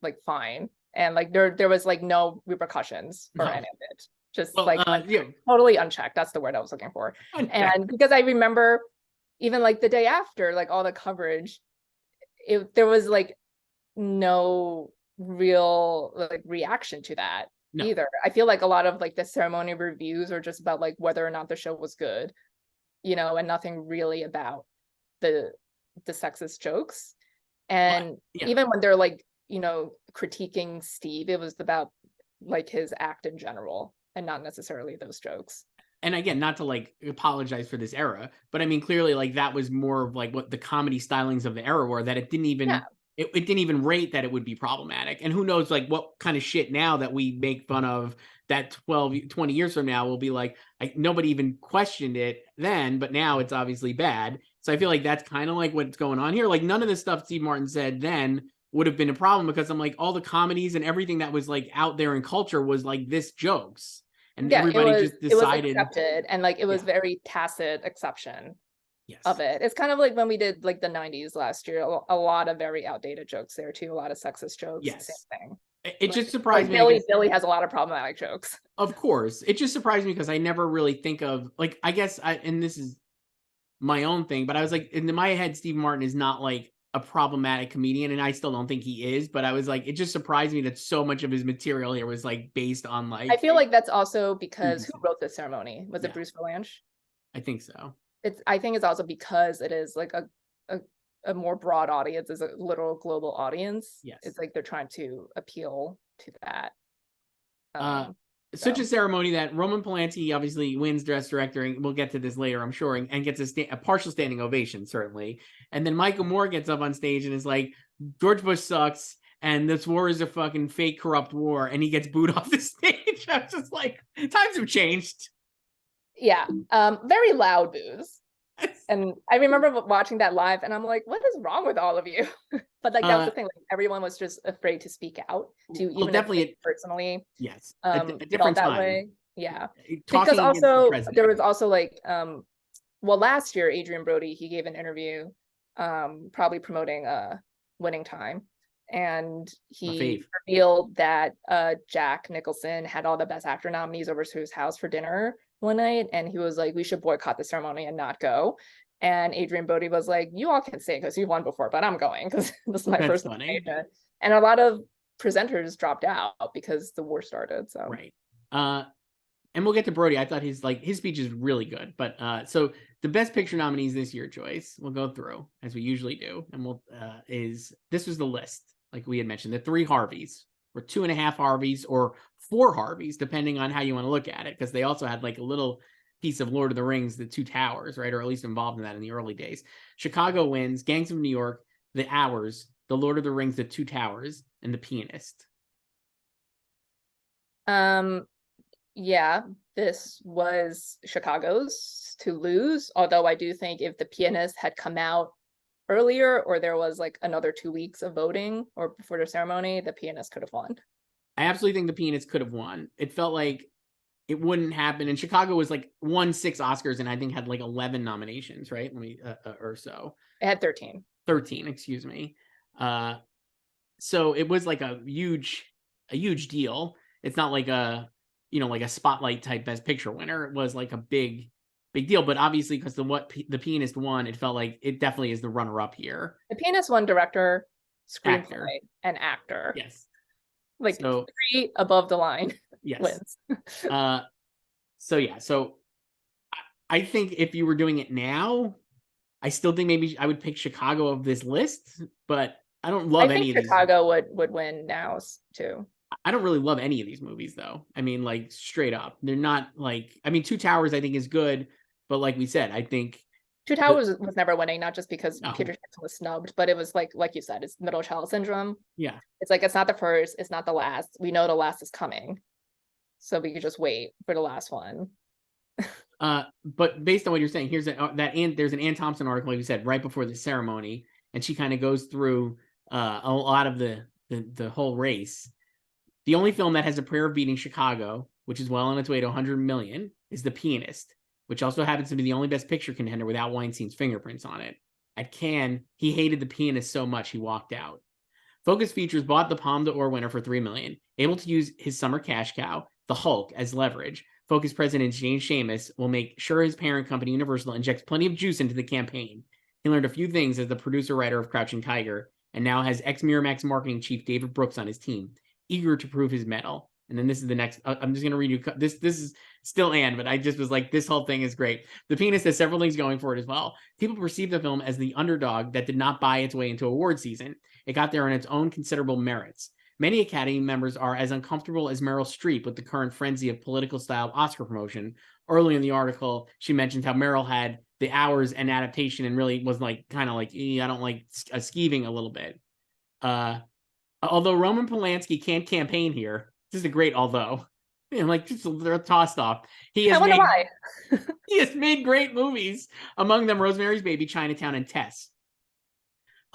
S2: like fine. And like there was like no repercussions for any of it. Just totally unchecked. That's the word I was looking for. Unchecked. And because I remember even like the day after, like all the coverage, there was like no real like reaction to that either. I feel like a lot of like the ceremony reviews are just about like whether or not the show was good, and nothing really about the sexist jokes. And even when they're like, critiquing Steve, it was about like his act in general and not necessarily those jokes.
S1: And again, not to like apologize for this era, but I mean, clearly like that was more of like what the comedy stylings of the era were, that it didn't even, it didn't even rate that it would be problematic. And who knows like what kind of shit now that we make fun of that 20 years from now will be like nobody even questioned it then, but now it's obviously bad. So I feel like that's kind of like what's going on here. Like none of the stuff Steve Martin said then would have been a problem, because I'm like, all the comedies and everything that was like out there in culture was like this jokes. And everybody just decided.
S2: It was accepted, and like it was very tacit acception of it. It's kind of like when we did like the 90s last year, a lot of very outdated jokes there too, a lot of sexist jokes.
S1: Yes.
S2: Same thing.
S1: It just surprised me.
S2: Billy has a lot of problematic jokes.
S1: Of course. It just surprised me because I never really think of like, I guess and this is my own thing, but I was like, in my head, Steve Martin is not like a problematic comedian, and I still don't think he is, but I was like, it just surprised me that so much of his material here was like based on like,
S2: I feel like that's also because who wrote the ceremony? Was it Bruce Valanche?
S1: I think so.
S2: I think it's also because it is like a more broad audience, is a literal global audience.
S1: Yes.
S2: It's like they're trying to appeal to that.
S1: Such a ceremony that Roman Polanski obviously wins Best Director, and we'll get to this later, I'm sure, and gets a partial standing ovation, certainly. And then Michael Moore gets up on stage and is like, George Bush sucks, and this war is a fucking fake, corrupt war, and he gets booed off the stage. I was just like, times have changed.
S2: Yeah, very loud boos. And I remember watching that live, and I'm like, what is wrong with all of you? But like that was the thing, like everyone was just afraid to speak out, to even definitely personally.
S1: Yes,
S2: a different
S1: time.
S2: That way. Yeah, because also there was also like, well, last year Adrien Brody, he gave an interview, probably promoting Winning Time, and he revealed that Jack Nicholson had all the Best Actor nominees over to his house for dinner one night, and he was like, we should boycott the ceremony and not go. And Adrien Brody was like, you all can say it because you won before, but I'm going because this is my first nomination. And a lot of presenters dropped out because the war started. So
S1: right. And we'll get to Brody. I thought his speech is really good. But so the Best Picture nominees this year, Joyce, we'll go through as we usually do, and this was the list, like we had mentioned, the 3 Harveys, or 2.5 Harveys, or 4 Harveys, depending on how you want to look at it, because they also had like a little piece of Lord of the Rings, the 2 Towers, right, or at least involved in that in the early days. Chicago wins, Gangs of New York, The Hours, The Lord of the Rings, The 2 Towers, and The Pianist.
S2: Yeah, this was Chicago's to lose, although I do think if The Pianist had come out earlier, or there was like another 2 weeks of voting or before the ceremony, The Pianist could have won.
S1: I absolutely think The Pianist could have won. It felt like it wouldn't happen. And Chicago was like won 6 Oscars and I think had like 11 nominations, right? Or so.
S2: It had 13.
S1: 13, excuse me. So it was like a huge deal. It's not like like a spotlight type Best Picture winner. It was like a big deal. But obviously, because The Pianist won, it felt like it definitely is the runner-up here.
S2: The Pianist won director, screenplay, and actor.
S1: Yes.
S2: Like 3 above the line.
S1: Yes.
S2: Wins.
S1: So I think if you were doing it now, I still think maybe I would pick Chicago of this list, but I don't love any of these.
S2: Chicago would win now too.
S1: I don't really love any of these movies though. I mean, like straight up, they're not like, I mean, 2 Towers I think is good, but like we said, I think
S2: 2 Towers was never winning, not just because Peter Jackson was snubbed, but it was like you said, it's middle child syndrome.
S1: Yeah. It's
S2: like, it's not the first, it's not the last. We know the last is coming. So we could just wait for the last one.
S1: But based on what you're saying, here's there's an Ann Thompson article, like you said, right before the ceremony, and she kind of goes through a lot of the whole race. The only film that has a prayer of beating Chicago, which is well on its way to 100 million, is The Pianist, which also happens to be the only Best Picture contender without Weinstein's fingerprints on it. At Cannes, he hated The Pianist so much he walked out. Focus Features bought the Palme d'Or winner for $3 million, able to use his summer cash cow, the Hulk, as leverage. Focus president James Schamus will make sure his parent company Universal injects plenty of juice into the campaign. He learned a few things as the producer-writer of Crouching Tiger, and now has ex-Miramax marketing chief David Brooks on his team, eager to prove his mettle. And then this is the next. I'm just going to read you. This is still Anne, but I just was like, this whole thing is great. The Pianist has several things going for it as well. People perceived the film as the underdog that did not buy its way into award season. It got there on its own considerable merits. Many Academy members are as uncomfortable as Meryl Streep with the current frenzy of political-style Oscar promotion. Early in the article, she mentioned how Meryl had the hours and adaptation and really was like kind of like, I don't like skeeving a little bit. Although Roman Polanski can't campaign here. This is a great although. Like just they're tossed off.
S2: I wonder why.
S1: He has made great movies, among them Rosemary's Baby, Chinatown, and Tess.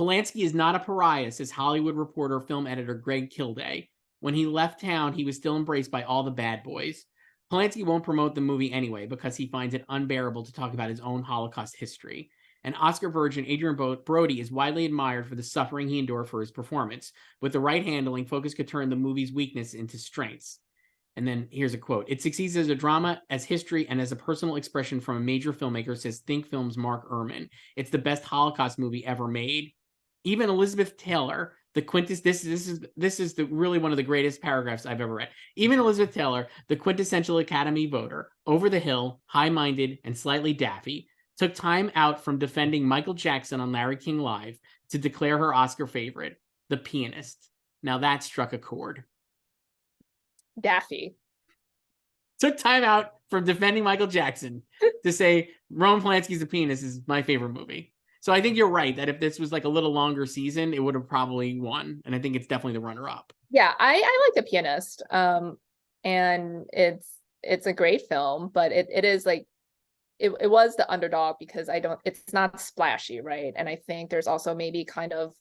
S1: Polanski is not a pariah, says Hollywood Reporter film editor Greg Kilday. When he left town, he was still embraced by all the bad boys. Polanski won't promote the movie anyway because he finds it unbearable to talk about his own Holocaust history. And Oscar virgin Adrien Brody is widely admired for the suffering he endured for his performance. With the right handling, focus could turn the movie's weakness into strengths. And then here's a quote. It succeeds as a drama, as history, and as a personal expression from a major filmmaker, says Think Film's Mark Ehrman. It's the best Holocaust movie ever made. Even Elizabeth Taylor, the this is really one of the greatest paragraphs I've ever read. Even Elizabeth Taylor, the quintessential Academy voter, over the hill, high-minded, and slightly daffy, took time out from defending Michael Jackson on Larry King Live to declare her Oscar favorite, The Pianist. Now that struck a chord.
S2: Daffy.
S1: Took time out from defending Michael Jackson to say Roman Polanski's The Pianist is my favorite movie. So I think you're right that if this was like a little longer season, it would have probably won. And I think it's definitely the runner-up.
S2: Yeah, I like The Pianist. And it's a great film, but it is like it was the underdog because it's not splashy, right? And I think there's also maybe kind of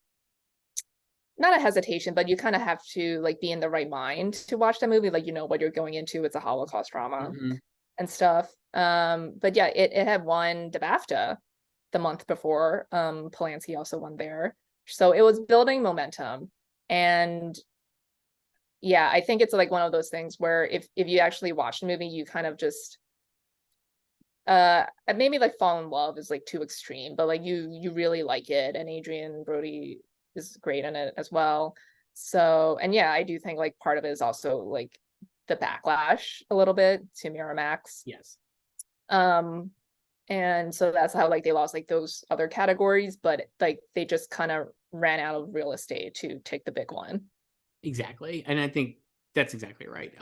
S2: not a hesitation, but you kind of have to like be in the right mind to watch that movie, like you know what you're going into. It's a Holocaust drama and stuff. But yeah, it had won the BAFTA the month before. Polanski also won there, so it was building momentum. And yeah, I think it's like one of those things where if you actually watch the movie, you kind of just maybe like fall in love is like too extreme, but like you really like it, and Adrien Brody is great in it as well. So, and yeah, I do think like part of it is also like the backlash a little bit to Miramax.
S1: Yes.
S2: And so that's how like they lost like those other categories, but like they just kind of ran out of real estate to take the big one.
S1: Exactly. And I think that's exactly right.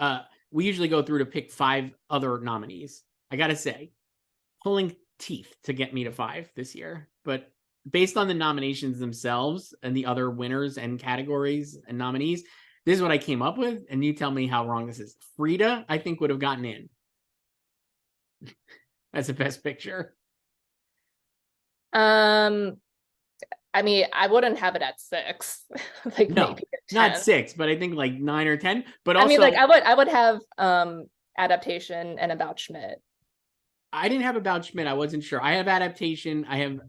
S1: We usually go through to pick 5 other nominees. I gotta say, pulling teeth to get me to 5 this year, but based on the nominations themselves and the other winners and categories and nominees, this is what I came up with, and you tell me how wrong this is. Frida, I think, would have gotten in. That's the best picture.
S2: I mean, I wouldn't have it at 6. Like
S1: no,
S2: maybe
S1: not 6, but I think like 9 or 10. But also,
S2: I mean, like I would have adaptation and About Schmidt.
S1: I didn't have About Schmidt. I wasn't sure. I have adaptation. I have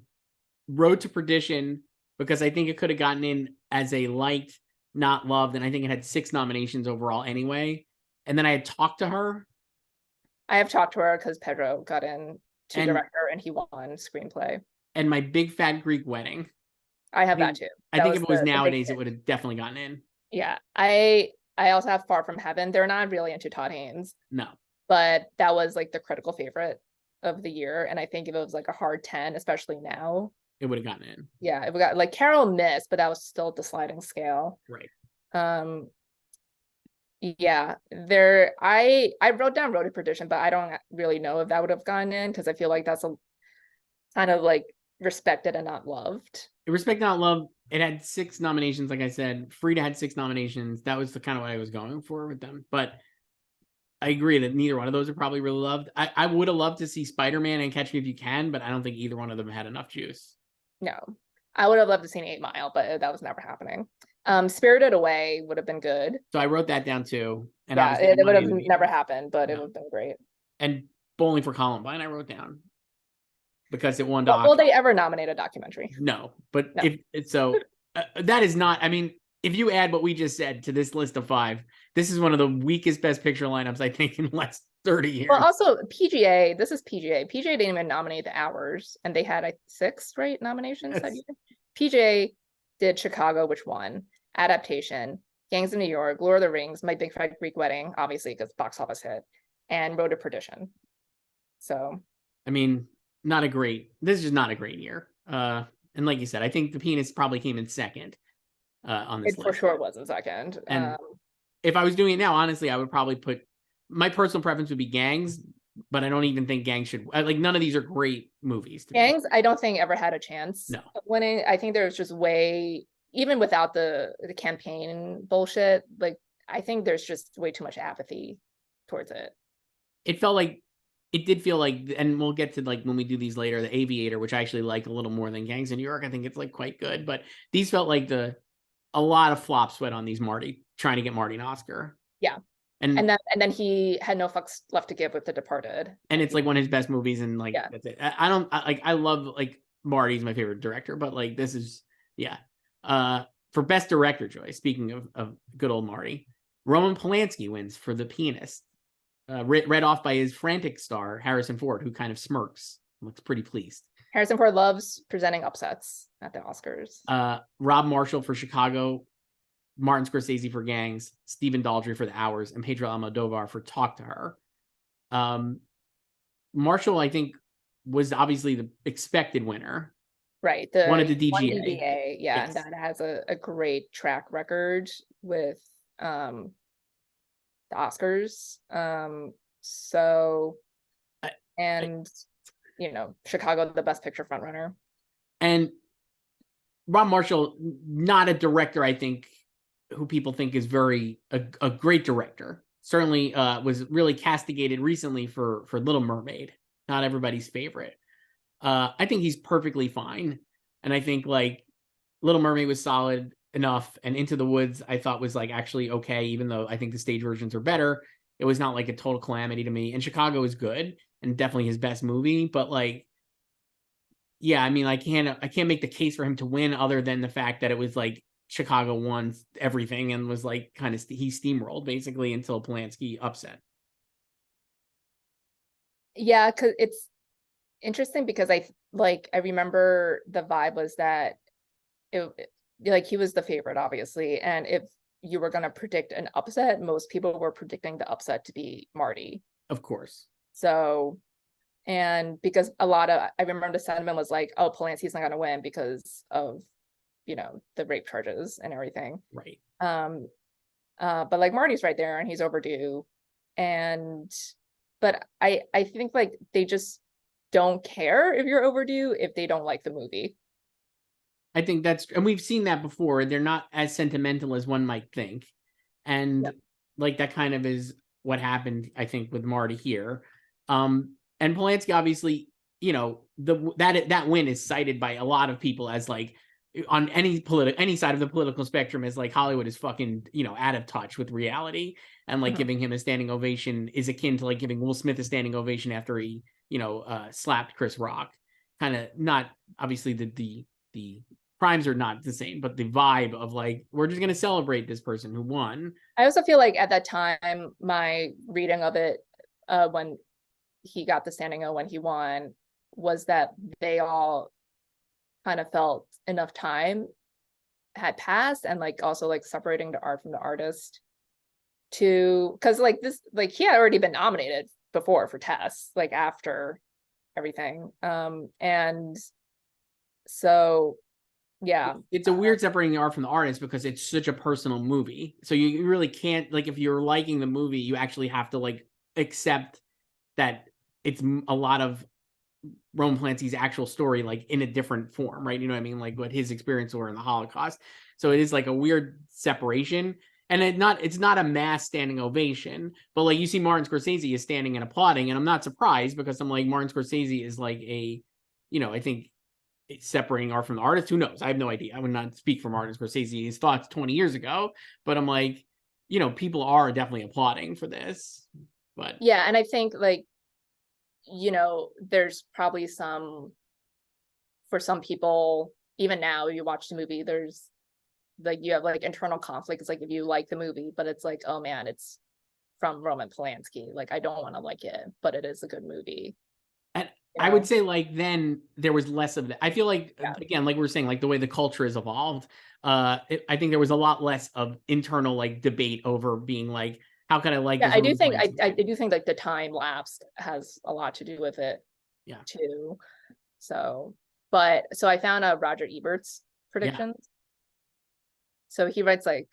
S1: Road to Perdition because I think it could have gotten in as a liked, not loved, and I think it had 6 nominations overall anyway. And then I had Talked to Her.
S2: I have Talked to Her because Pedro got in to director and he won screenplay.
S1: And My Big Fat Greek Wedding.
S2: I have that too.
S1: I think if it was nowadays, it would have definitely gotten in.
S2: Yeah, I also have Far From Heaven. They're not really into Todd Haynes.
S1: No,
S2: but that was like the critical favorite of the year, and I think if it was like a hard 10, especially now,
S1: it would have gotten in.
S2: Yeah, it got like Carol missed, but that was still the sliding scale.
S1: Right.
S2: Yeah, I wrote down Road to Perdition, but I don't really know if that would have gone in because I feel like that's a kind of like respected and not loved.
S1: Respected, not loved. It had 6 nominations, like I said. Frida had 6 nominations. That was the kind of what I was going for with them. But I agree that neither one of those are probably really loved. I would have loved to see Spider-Man and Catch Me If You Can, but I don't think either one of them had enough juice.
S2: No, I would have loved to see 8 Mile, but that was never happening. Spirited Away would have been good.
S1: So I wrote that down too. And
S2: yeah, it would have never happened, but it would have been great.
S1: And Bowling for Columbine, I wrote down because it won.
S2: Will they ever nominate a documentary?
S1: No, but no. If it's so, that is not. I mean, if you add what we just said to this list of 5, this is one of the weakest Best Picture lineups I think in the last 30 years.
S2: Well, also PGA, this is PGA. PGA didn't even nominate The Hours, and they had 6, right, nominations that
S1: Yes.
S2: year. PGA did Chicago, which won, Adaptation, Gangs of New York, Lord of the Rings, My Big Fat Greek Wedding, obviously because box office hit, and Road to Perdition. So,
S1: I mean, this is just not a great year. And like you said, I think The Pianist probably came in second on this
S2: it for
S1: list.
S2: sure was a second.
S1: And if I was doing it now, honestly, I would probably put, my personal preference would be Gangs, but I don't even think Gangs should, like, none of these are great movies to me.
S2: Gangs, I don't think ever had a chance
S1: No.
S2: of winning. I think there's just even without the campaign bullshit, like, I think there's just way too much apathy towards it.
S1: It did feel like, and we'll get to like when we do these later, The Aviator, which I actually like a little more than Gangs in New York. I think it's like quite good, but these felt like a lot of flop sweat on these trying to get Marty an Oscar.
S2: Yeah. And then he had no fucks left to give with The Departed.
S1: And it's like one of his best movies, and like,
S2: yeah.
S1: That's it. I love, like, Marty's my favorite director, but like this is, yeah. For best director, Joyce, speaking of good old Marty, Roman Polanski wins for The Pianist. Read off by his frantic star, Harrison Ford, who kind of smirks, looks pretty pleased.
S2: Harrison Ford loves presenting upsets at the Oscars.
S1: Rob Marshall for Chicago, Martin Scorsese for Gangs, Stephen Daldry for The Hours, and Pedro Almodovar for Talk to Her. Marshall, I think, was obviously the expected winner.
S2: Right.
S1: Wanted the DGA.
S2: DGA, yeah, yes. And that has a great track record with the Oscars. Chicago, the best picture frontrunner.
S1: And Rob Marshall, not a director, I think, who people think is a great director. Certainly was really castigated recently for Little Mermaid. Not everybody's favorite. I think he's perfectly fine. And I think like Little Mermaid was solid enough, and Into the Woods I thought was like actually okay, even though I think the stage versions are better. It was not like a total calamity to me. And Chicago is good and definitely his best movie, but like, yeah, I mean, I can't make the case for him to win other than the fact that it was like Chicago won everything and was like kind of he steamrolled basically until Polanski upset.
S2: Yeah, because it's interesting because I remember the vibe was that he was the favorite, obviously, and if you were going to predict an upset, most people were predicting the upset to be Marty,
S1: of course.
S2: So, and because I remember the sentiment was like, oh, Polanski's not going to win because of the rape charges and everything,
S1: right?
S2: But like Marty's right there and he's overdue, but I think like they just don't care if you're overdue if they don't like the movie.
S1: I think and we've seen that before. They're not as sentimental as one might think. And like that kind of is what happened, I think, with Marty here. And Polanski, obviously, that win is cited by a lot of people as like on any side of the political spectrum as like Hollywood is fucking, out of touch with reality. And like giving him a standing ovation is akin to like giving Will Smith a standing ovation after he, slapped Chris Rock. Kind of not obviously the crimes are not the same, but the vibe of like, we're just going to celebrate this person who won.
S2: I also feel like at that time, my reading of it, when he got the standing O when he won, was that they all kind of felt enough time had passed and like also like separating the art from the artist because like this, like he had already been nominated before for Tess, like after everything. And so yeah,
S1: it's a weird separating the art from the artist because it's such a personal movie. So you really can't, like, if you're liking the movie, you actually have to like accept that it's a lot of Roman Polanski's actual story, like in a different form, right? You know what I mean? Like what his experience were in the Holocaust. So it is like a weird separation, and it's not a mass standing ovation, but like you see Martin Scorsese is standing and applauding, and I'm not surprised because I'm like, Martin Scorsese is like I think separating art from the artist. Who knows? I have no idea. I would not speak for Martin Scorsese, his thoughts 20 years ago, but I'm like, people are definitely applauding for this. But
S2: yeah, and I think like, there's probably for some people, even now, you watch the movie, there's like, you have like internal conflict. It's like, if you like the movie, but it's like, oh man, it's from Roman Polanski. Like, I don't want to like it, but it is a good movie.
S1: And
S2: You
S1: I
S2: know?
S1: would say like then there was less of that. I feel like
S2: Yeah.
S1: again, like we were saying, like the way the culture has evolved, I think there was a lot less of internal like debate over being like, how can I like
S2: Yeah,
S1: this
S2: I do
S1: Roman
S2: think
S1: Polanski
S2: I
S1: movie?
S2: do think like the time lapsed has a lot to do with it
S1: Yeah.
S2: too. So, so I found Roger Ebert's
S1: Yeah.
S2: predictions. So he writes like,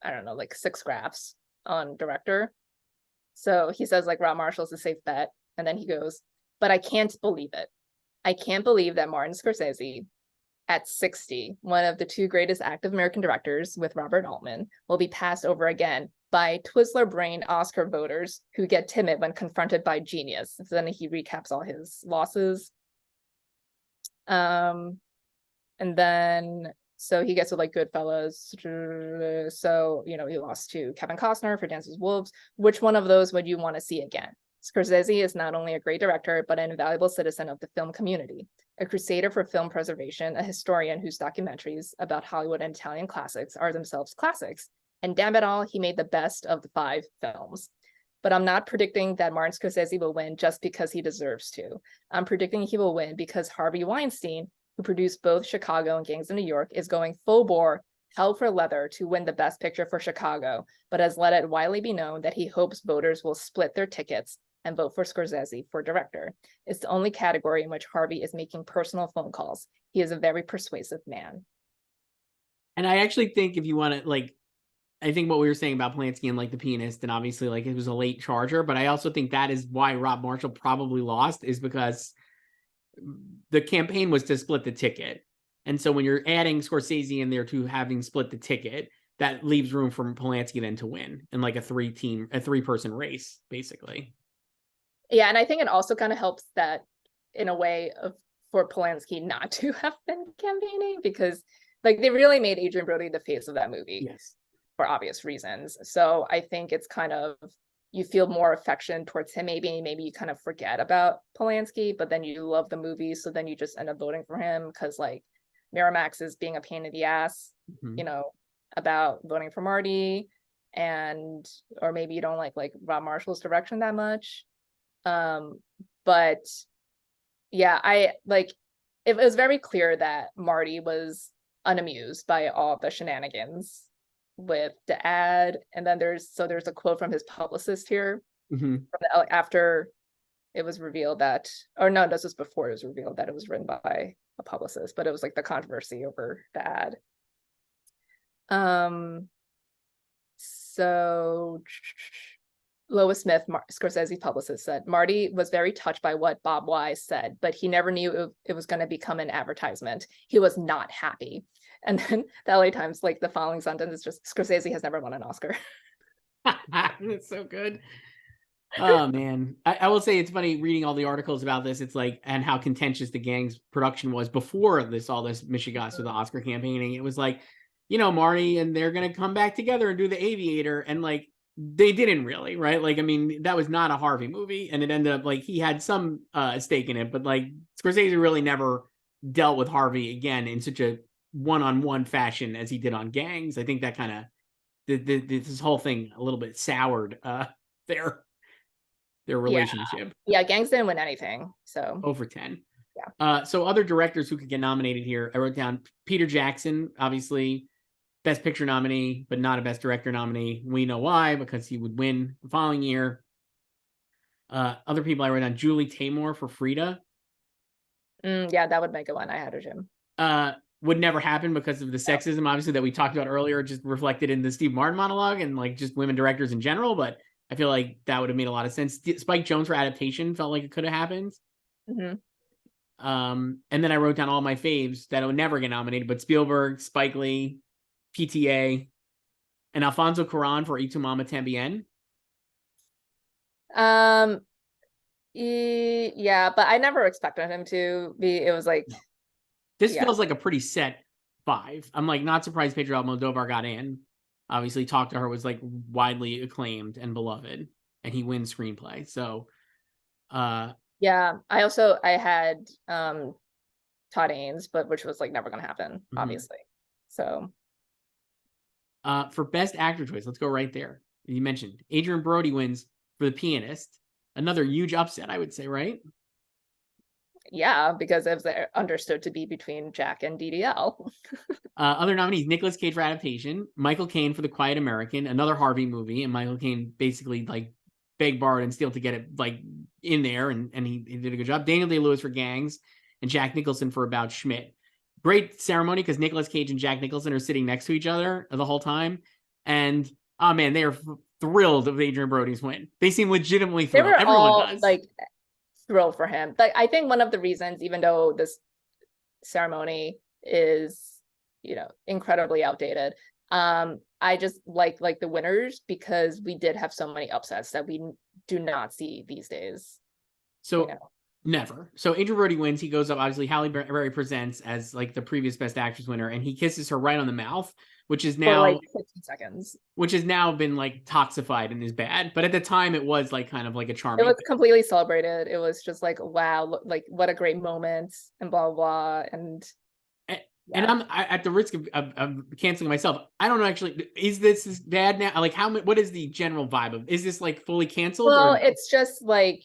S2: I don't know, like 6 graphs on director. So he says like Rob Marshall's a safe bet. And then he goes, but I can't believe it. I can't believe that Martin Scorsese, at 60, one of the 2 greatest active American directors with Robert Altman, will be passed over again by Twizzler-brained Oscar voters who get timid when confronted by genius. So then he recaps all his losses. And then so he gets with like Goodfellas. So, you know, he lost to Kevin Costner for Dances with Wolves. Which one of those would you want to see again? Scorsese is not only a great director, but an invaluable citizen of the film community, a crusader for film preservation, a historian whose documentaries about Hollywood and Italian classics are themselves classics. And damn it all, he made the best of the 5 films. But I'm not predicting that Martin Scorsese will win just because he deserves to. I'm predicting he will win because Harvey Weinstein, who produced both Chicago and Gangs of New York, is going full bore, hell for leather to win the Best Picture for Chicago, but has let it widely be known that he hopes voters will split their tickets and vote for Scorsese for director. It's the only category in which Harvey is making personal phone calls. He is a very persuasive man.
S1: And I actually think if you want to like, I think what we were saying about Polanski and like the Pianist, and obviously like it was a late charger, but I also think that is why Rob Marshall probably lost, is because the campaign was to split the ticket. And so when you're adding Scorsese in there to having split the ticket, that leaves room for Polanski then to win in like a 3-person race, basically.
S2: Yeah, and I think it also kind of helps that in a way of for Polanski not to have been campaigning, because like they really made Adrien Brody the face of that movie.
S1: Yes.
S2: For obvious reasons. So I think it's kind of, you feel more affection towards him. Maybe you kind of forget about Polanski, but then you love the movie, so then you just end up voting for him because like Miramax is being a pain in the ass,
S1: Mhm.
S2: you know, about voting for Marty, and or maybe you don't like Rob Marshall's direction that much. But yeah, I like it was very clear that Marty was unamused by all the shenanigans with the ad. And then there's a quote from his publicist here
S1: Mhm.
S2: after it was revealed that, or no, this was before it was revealed that it was written by a publicist, but it was like the controversy over the ad. So Lois Smith, Scorsese's publicist, said Marty was very touched by what Bob Wise said, but he never knew it was going to become an advertisement. He was not happy. And then the LA Times, like the following sentence is just, Scorsese has never won an Oscar.
S1: That's so good. Oh man, I will say it's funny reading all the articles about this. It's like, and how contentious the Gang's production was before all this mishigas with the Oscar campaigning. It was like, you know, Marty and they're gonna come back together and do The Aviator, and like they didn't really, right? Like, I mean, that was not a Harvey movie, and it ended up like he had some stake in it, but like Scorsese really never dealt with Harvey again in such a one-on-one fashion as he did on Gangs. I think that kind of this whole thing a little bit soured their relationship.
S2: Yeah, Gangs didn't win anything. So
S1: 0 for 10.
S2: yeah.
S1: So other directors who could get nominated here, I wrote down Peter Jackson, obviously Best Picture nominee, but not a Best Director nominee. We know why, because he would win the following year. Other people I wrote down, Julie Taymor for Frida.
S2: Yeah, that would make a one. I had a Jim.
S1: Would never happen because of the sexism, obviously, that we talked about earlier, just reflected in the Steve Martin monologue and like just women directors in general. But I feel like that would have made a lot of sense. Spike Jonze for adaptation felt like it could have happened.
S2: Mm-hmm.
S1: And then I wrote down all my faves that would never get nominated, but Spielberg, Spike Lee, PTA, and Alfonso Cuarón for Y Tu Mama Tambien.
S2: Yeah, but I never expected him to be. It was like
S1: this feels like a pretty set 5. I'm like not surprised Pedro Almodovar got in. Obviously, Talk to Her was like widely acclaimed and beloved, and he wins screenplay. So,
S2: yeah, I had Todd Haynes, but which was like never gonna happen, obviously. So
S1: for Best Actor choice, let's go right there. You mentioned Adrien Brody wins for The Pianist. Another huge upset, I would say, right?
S2: Yeah, because it was understood to be between Jack and DDL.
S1: Other nominees: Nicolas Cage for adaptation, Michael Caine for The Quiet American, another Harvey movie, and Michael Caine basically like begged, borrowed, and steal to get it like in there, and he did a good job. Daniel Day-Lewis for Gangs, and Jack Nicholson for About Schmidt. Great ceremony because Nicolas Cage and Jack Nicholson are sitting next to each other the whole time, and oh man, they are thrilled of Adrien Brody's win. They seem legitimately
S2: They
S1: thrilled.
S2: were
S1: Everyone
S2: all
S1: does.
S2: like thrilled for him. Like I think one of the reasons, even though this ceremony is, you know, incredibly outdated, I just like the winners because we did have so many upsets that we do not see these days.
S1: So
S2: you know.
S1: never. So Adrien Brody wins. He goes up. Obviously, Halle Berry presents as like the previous Best Actress winner, and he kisses her right on the mouth, which is
S2: For
S1: now
S2: like 15 seconds.
S1: which has now been like toxified and is bad. But at the time, it was like kind of like a
S2: It
S1: charming.
S2: was completely celebrated. It was just like, wow, like what a great moment, and blah blah blah. And
S1: And I'm at the risk of canceling myself. I don't know actually. Is this bad now? Like how? What is the general vibe of? Is this like fully canceled?
S2: well,
S1: or
S2: it's just like,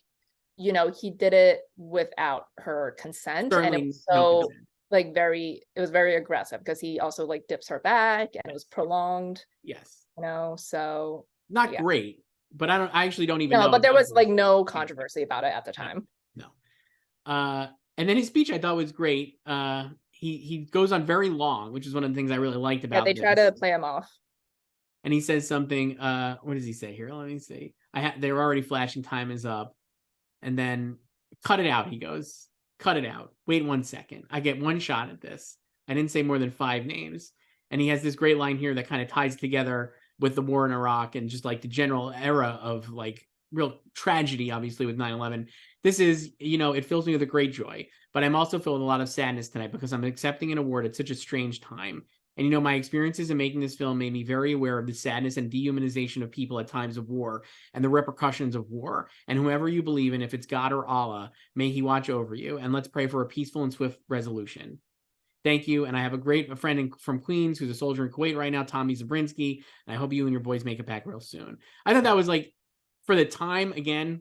S2: you know, he did it without her consent, and it
S1: certainly
S2: was
S1: no
S2: so
S1: consent?
S2: like it was very aggressive because he also like dips her back, and it was prolonged,
S1: Yes,
S2: you know. So
S1: not
S2: yeah,
S1: great. But I actually don't even
S2: no,
S1: know.
S2: but there
S1: if
S2: was like no controversy about it at the
S1: no,
S2: time.
S1: no. And then his speech I thought was great. He goes on very long, which is one of the things I really liked
S2: Yeah,
S1: about
S2: they try
S1: this.
S2: to play him off.
S1: And he says something. What does he say here? Let me see. They're already flashing. Time is up. And then cut it out. He goes, cut it out. Wait 1 second. I get one shot at this. I didn't say more than 5 names. And he has this great line here that kind of ties together with the war in Iraq and just like the general era of like real tragedy, obviously, with 9/11. This is, you know, it fills me with a great joy, but I'm also filled with a lot of sadness tonight because I'm accepting an award at such a strange time. And, you know, my experiences in making this film made me very aware of the sadness and dehumanization of people at times of war and the repercussions of war. And whoever you believe in, if it's God or Allah, may he watch over you. And let's pray for a peaceful and swift resolution. Thank you. And I have a friend from Queens who's a soldier in Kuwait right now, Tommy Zabrinsky. And I hope you and your boys make it back real soon. I thought that was like, for the time, again,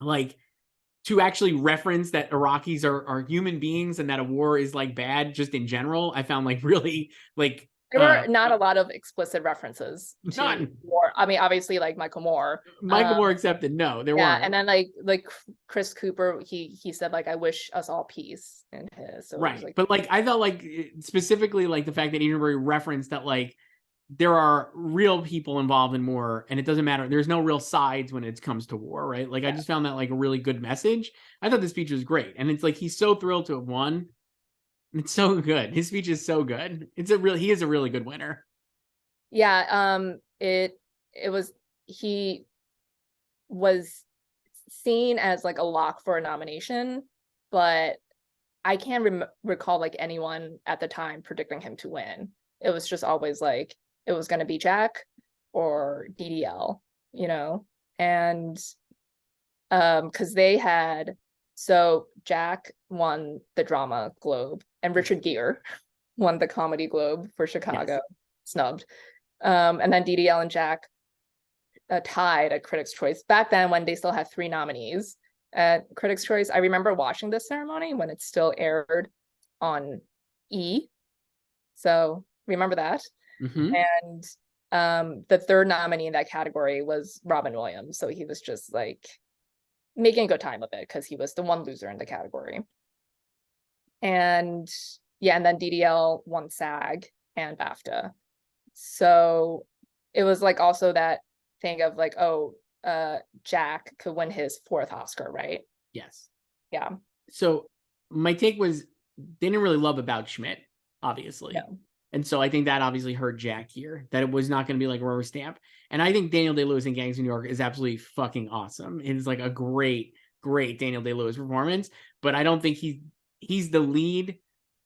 S1: like to actually reference that Iraqis are human beings and that a war is like bad just in general, I found like really like
S2: There were not a lot of explicit references to
S1: none.
S2: war. I mean, obviously, like Michael Moore.
S1: Michael Moore accepted. No, there
S2: Yeah,
S1: weren't.
S2: and then like Chris Cooper, he said like, I wish us all peace in his. So
S1: Right.
S2: like,
S1: But like I felt like specifically like the fact that Adrien Brody referenced that like there are real people involved in war and it doesn't matter. There's no real sides when it comes to war, right? Like I just found that like a really good message. I thought the speech was great. And it's like he's so thrilled to have won. It's so good. His speech is so good. He is a really good winner.
S2: yeah, it was, he was seen as like a lock for a nomination, but I can't recall like anyone at the time predicting him to win. It was just always like it was going to be Jack or DDL, you know. And because they had, so Jack won the Drama Globe and Richard Gere won the Comedy Globe for Chicago,
S1: Yes.
S2: snubbed. And then DDL and Jack tied at Critics' Choice back then when they still had 3 nominees at Critics' Choice. I remember watching this ceremony when it still aired on E. So remember that.
S1: Mm-hmm.
S2: And the 3rd nominee in that category was Robin Williams. So he was just like making a good time of it because he was the one loser in the category. And yeah, and then DDL won SAG and BAFTA. So it was like also that thing of like, oh, Jack could win his 4th Oscar, right?
S1: Yes.
S2: Yeah.
S1: So my take was they didn't really love About Schmidt, obviously.
S2: No.
S1: And so I think that obviously hurt Jack here, that it was not going to be like a rubber stamp. And I think Daniel Day-Lewis in Gangs of New York is absolutely fucking awesome. It is like a great, great Daniel Day-Lewis performance. But I don't think he's the lead,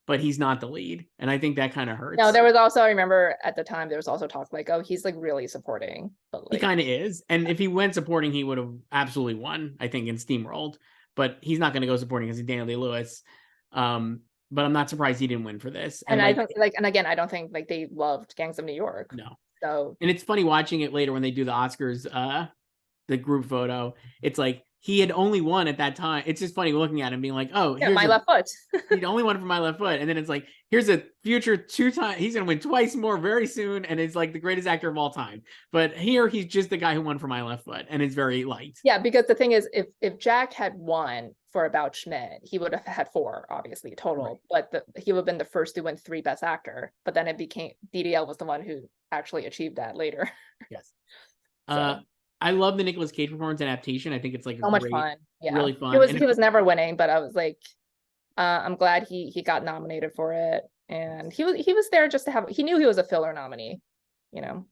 S1: but he's not the lead. And I think that kind of hurts.
S2: No, there was also, I remember at the time, there was also talk like, oh, he's like really supporting. But like,
S1: he kind of is. And if he went supporting, he would have absolutely won, I think, in Steamrolled. But he's not going to go supporting because he's Daniel Day-Lewis. But I'm not surprised he didn't win for this.
S2: and
S1: like,
S2: I don't like, and again, I don't think like they loved Gangs of New York.
S1: No.
S2: So,
S1: and it's funny watching it later when they do the Oscars, the group photo. It's like he had only won at that time. It's just funny looking at him being like, oh,
S2: yeah,
S1: here's
S2: my left foot.
S1: the only one for My Left Foot. And then it's like, here's a future 2 time. He's going to win twice more very soon. And it's like the greatest actor of all time. But here he's just the guy who won for My Left Foot. And it's very light.
S2: Yeah, because the thing is, if Jack had won for About Schmidt, he would have had 4, obviously, total.
S1: Right.
S2: But he would have been the first to win 3 Best Actor. But then it became, DDL was the one who actually achieved that later.
S1: Yes.
S2: So.
S1: I love the Nicolas Cage performance adaptation. I think it's like
S2: So much fun. Yeah,
S1: really fun.
S2: He was never winning, but I was like, I'm glad he got nominated for it, and he was there just to have. He knew he was a filler nominee, you know.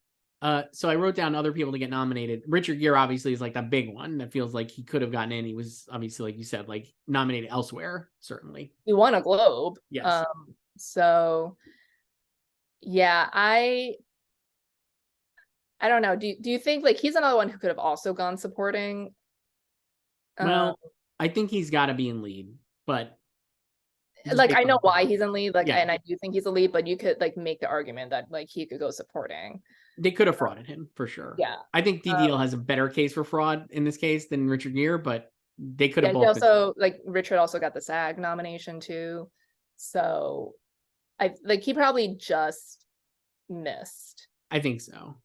S1: So I wrote down other people to get nominated. Richard Gere obviously is like the big one that feels like he could have gotten in. He was obviously, like you said, like nominated elsewhere. Certainly,
S2: He won a Globe.
S1: Yes.
S2: So, yeah, I don't know. Do you think like he's another one who could have also gone supporting?
S1: Well, I think he's got to be in lead, but
S2: like I know why he's in lead, like,
S1: Yeah.
S2: and I do think he's a lead, but you could like make the argument that like he could go supporting.
S1: They could have frauded him for sure.
S2: Yeah,
S1: I think DDL has a better case for fraud in this case than Richard Gere, but they could have
S2: he
S1: both.
S2: also like Richard also got the SAG nomination too, so I like he probably just missed.
S1: I think so.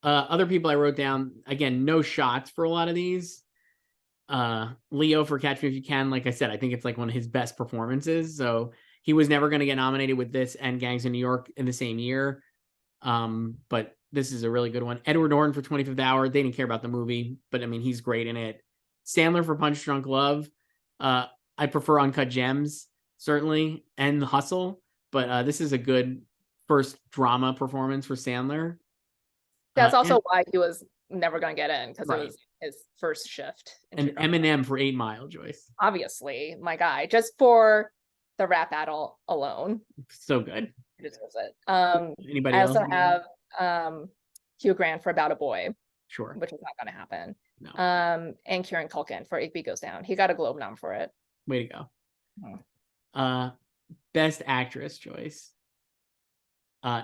S1: Other people I wrote down, again, no shots for a lot of these. Leo for Catch Me If You Can, like I said, I think it's like one of his best performances. So he was never going to get nominated with this and Gangs in New York in the same year. But this is a really good one. Edward Norton for 25th Hour. They didn't care about the movie, but I mean, he's great in it. Sandler for Punch Drunk Love. I prefer Uncut Gems, certainly, and The Hustle. But this is a good first drama performance for Sandler.
S2: That's also why he was never going to get in, because
S1: Right.
S2: it was his first shift.
S1: And Eminem for 8 Mile, Joyce.
S2: Obviously, my guy, just for the rap battle alone.
S1: So good.
S2: He deserves it.
S1: Anybody
S2: I
S1: else?
S2: also have Hugh Grant for About a Boy,
S1: Sure.
S2: which is not going to happen.
S1: No.
S2: And Kieran Culkin for Igby Goes Down. He got a Globe nom for it.
S1: Way to go.
S2: Oh.
S1: Best actress, Joyce.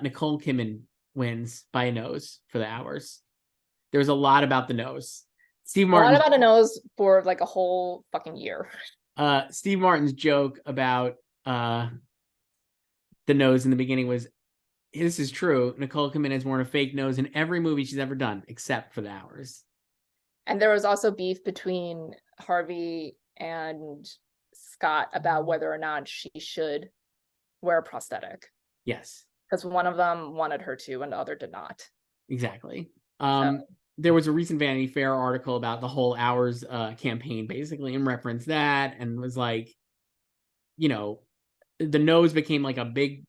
S1: Nicole Kidman wins by a nose for The Hours. There was a lot about the nose. Steve Martin.
S2: A lot about a nose for like a whole fucking year.
S1: Steve Martin's joke about the nose in the beginning was, this is true. Nicole Kidman has worn a fake nose in every movie she's ever done, except for The Hours.
S2: And there was also beef between Harvey and Scott about whether or not she should wear a prosthetic.
S1: Yes.
S2: Because one of them wanted her to and the other did not.
S1: Exactly. There was a recent Vanity Fair article about the whole Hours campaign, basically, and referenced that, and was like, you know, the nose became like a big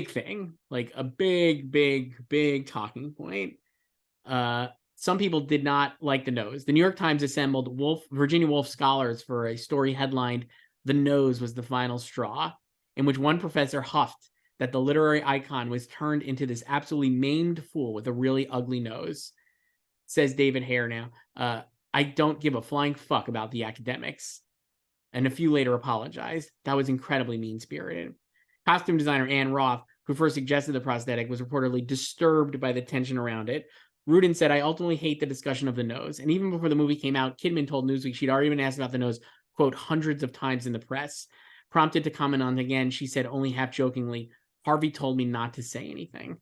S1: thing, like a big talking point. Some people did not like the nose. The New York Times assembled Virginia Woolf scholars for a story headlined "The Nose Was the Final Straw," in which one professor huffed that the literary icon was turned into this absolutely maimed fool with a really ugly nose. Says David Hare now. I don't give a flying fuck about the academics. And a few later apologized. That was incredibly mean-spirited. Costume designer Ann Roth, who first suggested the prosthetic, was reportedly disturbed by the tension around it. Rudin said, I ultimately hate the discussion of the nose. And even before the movie came out, Kidman told Newsweek she'd already been asked about the nose, quote, hundreds of times in the press. Prompted to comment on it again, she said only half jokingly, Harvey told me not to say anything.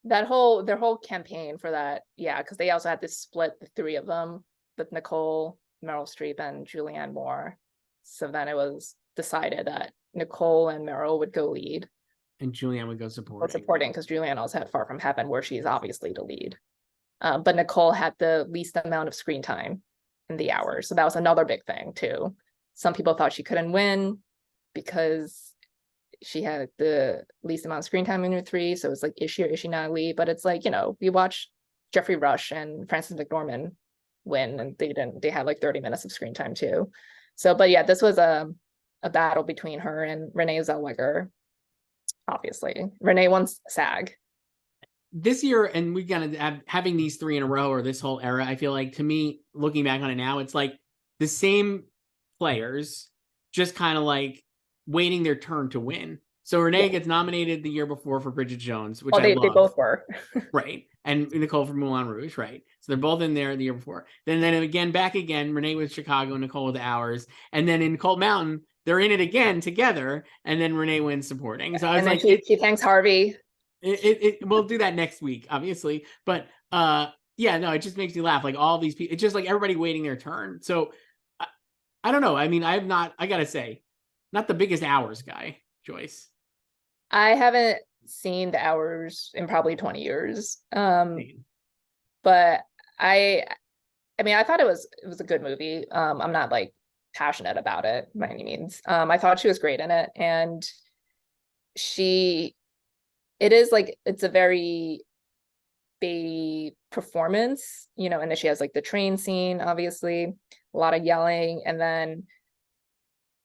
S2: Their whole campaign for that, yeah, because they also had to split the 3 of them with Nicole, Meryl Streep, and Julianne Moore. So then it was decided that Nicole and Meryl would go lead.
S1: And Julianne would go supporting.
S2: Supporting, because Julianne also had Far From Heaven, where she's obviously the lead. But Nicole had the least amount of screen time in The Hours. So that was another big thing, too. Some people thought she couldn't win because she had the least amount of screen time in her 3. So it's like, is she or is she not a lead? But it's like, you know, we watched Jeffrey Rush and Frances McDormand win, and they had like 30 minutes of screen time, too. So, but yeah, this was a battle between her and Renee Zellweger. Obviously, Renee won SAG
S1: this year, and we gotta having these 3 in a row, or this whole era. I feel like, to me, looking back on it now, it's like the same players, just kind of like waiting their turn to win. So Renee gets nominated the year before for Bridget Jones, which
S2: they both were.
S1: Right. And Nicole for Moulin Rouge, right. So they're both in there the year before. Then again, back again, Renee with Chicago, Nicole with Hours. And then in Cold Mountain, they're in it again together. And then Renee wins supporting. So I was like,
S2: she thanks Harvey.
S1: We'll do that next week, obviously. But yeah, no, it just makes me laugh. Like all these people, it's just like everybody waiting their turn. So I don't know. I mean, I gotta say, not the biggest Hours guy, Joyce.
S2: I haven't seen the Hours in probably 20 years. But I mean, I thought it was a good movie. I'm not like passionate about it by any means. I thought she was great in it, and it is like, it's a very Bay performance, and then she has like the train scene, obviously, a lot of yelling, and then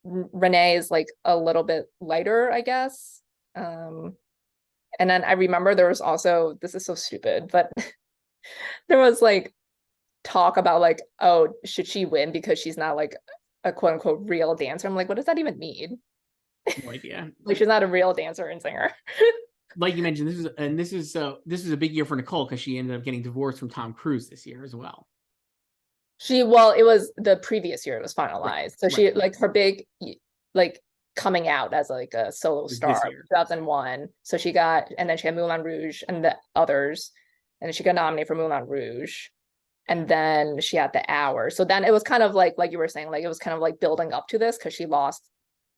S2: Renee is like a little bit lighter, I guess. And then I remember there was also, this is so stupid, but there was like talk about like, oh, should she win because she's not like a quote unquote real dancer? I'm like, what does that even mean?
S1: No idea.
S2: Like, she's not a real dancer and singer.
S1: Like you mentioned, this is a big year for Nicole because she ended up getting divorced from Tom Cruise this year as well.
S2: It was the previous year it was finalized. Right. So she like her big like coming out as like a solo star 2001. So she got, and then she had Moulin Rouge and the others, and then she got nominated for Moulin Rouge, and then she had the Hour. So then it was kind of like you were saying, like it was kind of like building up to this because she lost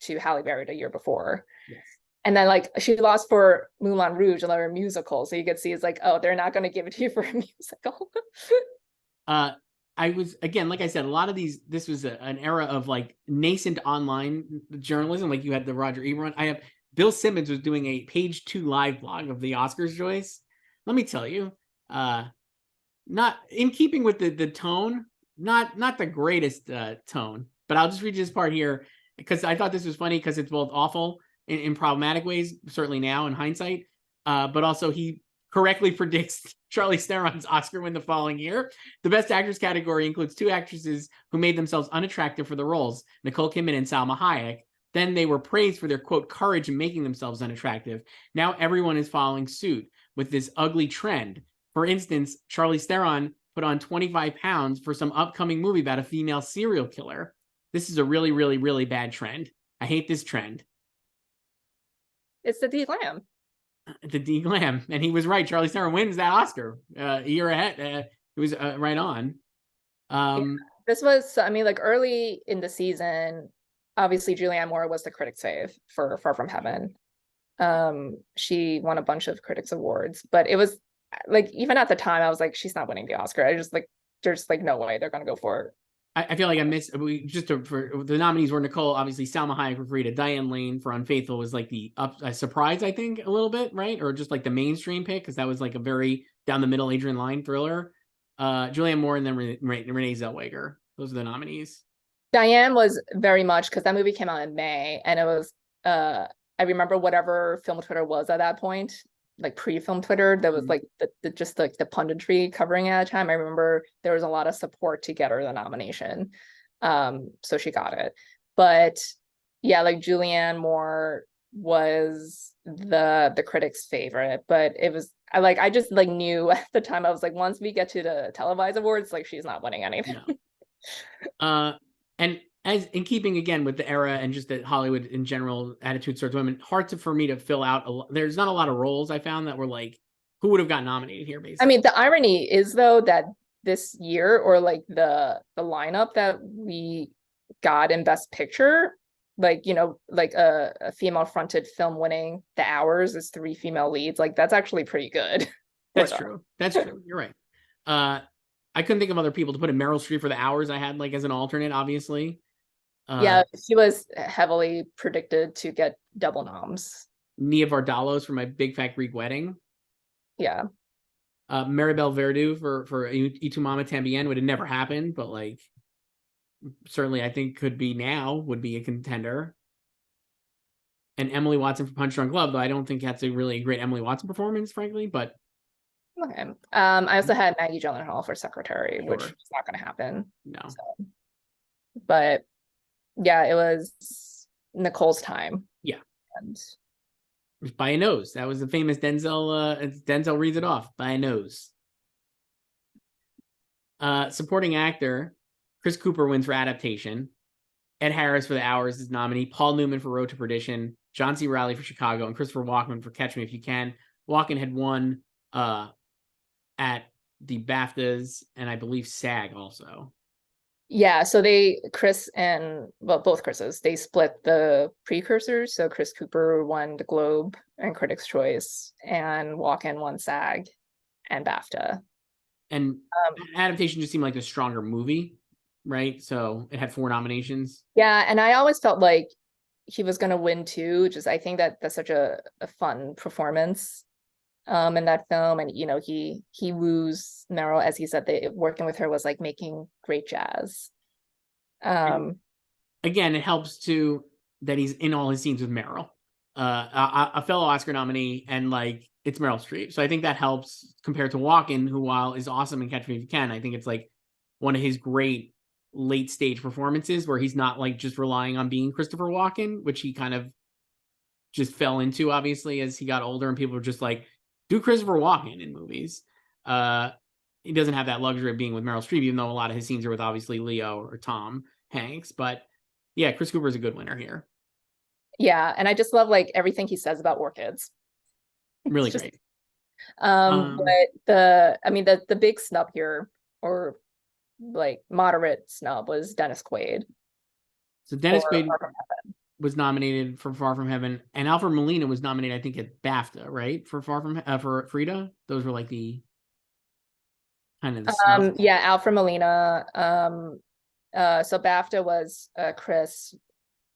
S2: to Halle Berry the year before. Yes. And then like she lost for Moulin Rouge, another musical. So you could see it's like, oh, they're not going to give it to you for a musical.
S1: I was, again, like I said, a lot of these, this was an era of like nascent online journalism. Like you had the Roger Ebert. I have Bill Simmons was doing a Page 2 live blog of the Oscars, Joyce. Let me tell you, not in keeping with the tone, not the greatest tone, but I'll just read this part here because I thought this was funny because it's both awful in problematic ways, certainly now in hindsight, but also he correctly predicts Charlize Theron's Oscar win the following year. The Best Actress category includes 2 actresses who made themselves unattractive for the roles, Nicole Kidman and Salma Hayek. Then they were praised for their, quote, courage in making themselves unattractive. Now everyone is following suit with this ugly trend. For instance, Charlize Theron put on 25 pounds for some upcoming movie about a female serial killer. This is a really, really, really bad trend. I hate this trend.
S2: It's the D-Glam.
S1: The D-Glam. And he was right. Charlize Theron wins that Oscar a year ahead. It was right on.
S2: This was, I mean, like early in the season, obviously Julianne Moore was the critics' fave for Far From Heaven. She won a bunch of critics awards, but it was like, even at the time I was like, she's not winning the Oscar. I just like, there's like no way they're gonna go for it.
S1: I feel like I missed, for the nominees were Nicole, obviously Salma Hayek for Frida, Diane Lane for Unfaithful was like the surprise, I think, a little bit, right? Or just like the mainstream pick, because that was like a very down the middle Adrian Lyne thriller. Julianne Moore and then Renee Zellweger. Those are the nominees.
S2: Diane was very much, because that movie came out in May, and it was, I remember whatever film Twitter was at that point, like pre-film Twitter, there was like just like the punditry covering it at the time. I remember there was a lot of support to get her the nomination. So she got it. But yeah, like Julianne Moore was the critics' favorite, but it was, I just like knew at the time, I was like, once we get to the televised awards, like she's not winning anything.
S1: No. And as in keeping again with the era and just the Hollywood in general attitude towards women, hard for me to fill out. There's not a lot of roles I found that were like, who would have got nominated here, basically.
S2: I mean, the irony is though that this year, or like the lineup that we got in Best Picture, like, like a female fronted film winning The Hours is 3 female leads. Like that's actually pretty good.
S1: That's true. That's true. You're right. I couldn't think of other people to put in. Meryl Streep for The Hours I had like as an alternate, obviously.
S2: Yeah, she was heavily predicted to get double noms.
S1: Nia Vardalos for My Big Fat Greek Wedding.
S2: Yeah.
S1: Maribel Verdú for Y Tu Mama Tambien would have never happened, but like certainly I think could be now, would be a contender. And Emily Watson for Punch Drunk Love, though I don't think that's a really great Emily Watson performance, frankly, but
S2: okay. I also had Maggie Gyllenhaal for Secretary,
S1: sure,
S2: which is not going to happen.
S1: No.
S2: So. But yeah, it was Nicole's time.
S1: Yeah.
S2: And
S1: By a nose. That was the famous Denzel. Denzel reads it off by a nose. Supporting actor, Chris Cooper wins for adaptation. Ed Harris for The Hours is nominee. Paul Newman for Road to Perdition. John C. Reilly for Chicago, and Christopher Walken for Catch Me If You Can. Walken had won at the BAFTAs and I believe SAG also.
S2: Yeah, so Chris and, well, both Chris's, they split the precursors. So Chris Cooper won the Globe and Critics' Choice, and Walken won SAG and BAFTA.
S1: And adaptation just seemed like a stronger movie, right? So it had 4 nominations.
S2: Yeah, and I always felt like he was going to win too. Just I think that's such a fun performance in that film, and he woos Meryl, as he said that working with her was like making great jazz.
S1: Again, it helps too that he's in all his scenes with Meryl, a fellow Oscar nominee, and like it's Meryl Streep. So I think that helps compared to Walken, who while is awesome in Catch Me If You Can, I think it's like one of his great late stage performances where he's not like just relying on being Christopher Walken, which he kind of just fell into obviously as he got older, and people were just like, do Christopher Walken in movies. He doesn't have that luxury of being with Meryl Streep, even though a lot of his scenes are with obviously Leo or Tom Hanks. But yeah, Chris Cooper is a good winner here.
S2: Yeah, and I just love like everything he says about orchids.
S1: Really great.
S2: But the big snub here, or like moderate snub, was Dennis Quaid.
S1: So Dennis Quaid was nominated for Far From Heaven, and Alfred Molina was nominated, I think, at BAFTA, right? For for Frida. Those were like the kind of the snub.
S2: Yeah, Alfred Molina. So BAFTA was Chris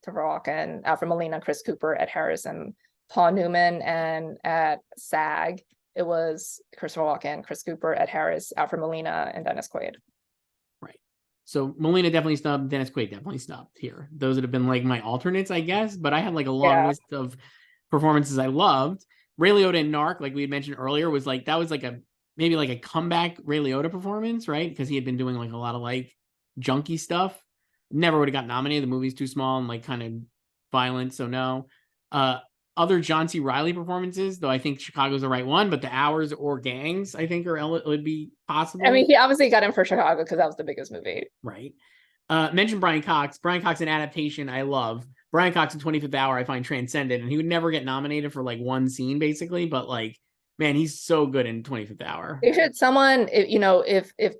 S2: Rock and Alfred Molina, Chris Cooper, Ed Harris, and Paul Newman, and at SAG it was Christopher Walken, Chris Cooper, Ed Harris, Alfred Molina, and Dennis Quaid.
S1: Right. So Molina definitely snubbed, Dennis Quaid definitely snubbed here. Those would have been like my alternates, I guess. But I had like a long list of performances I loved. Ray Liotta in Narc, like we had mentioned earlier, was like that was like maybe like a comeback Ray Liotta performance, right? Because he had been doing like a lot of like junky stuff. Never would have got nominated. The movie's too small and like kind of violent, so no. Other John C. Reilly performances, though I think Chicago's the right one, but The Hours or Gangs, I think would be possible.
S2: I mean, he obviously got in for Chicago because that was the biggest movie.
S1: Right. Mentioned Brian Cox. Brian Cox in adaptation, I love. Brian Cox in 25th Hour, I find transcendent, and he would never get nominated for like one scene, basically, but like, man, he's so good in 25th Hour.
S2: They should if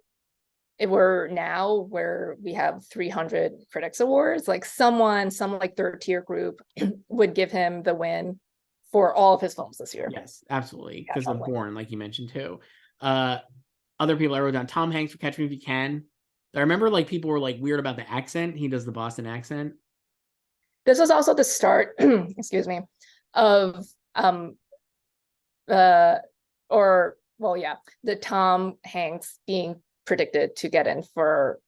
S2: it were now where we have 300 critics awards, like some like third tier group would give him the win for all of his films this year.
S1: Yes, absolutely. Because of Bourne, like you mentioned too. Other people I wrote down, Tom Hanks for Catch Me If You Can. I remember like people were like weird about the accent. He does the Boston accent.
S2: This was also the start, excuse me, of the Tom Hanks being predicted to get in for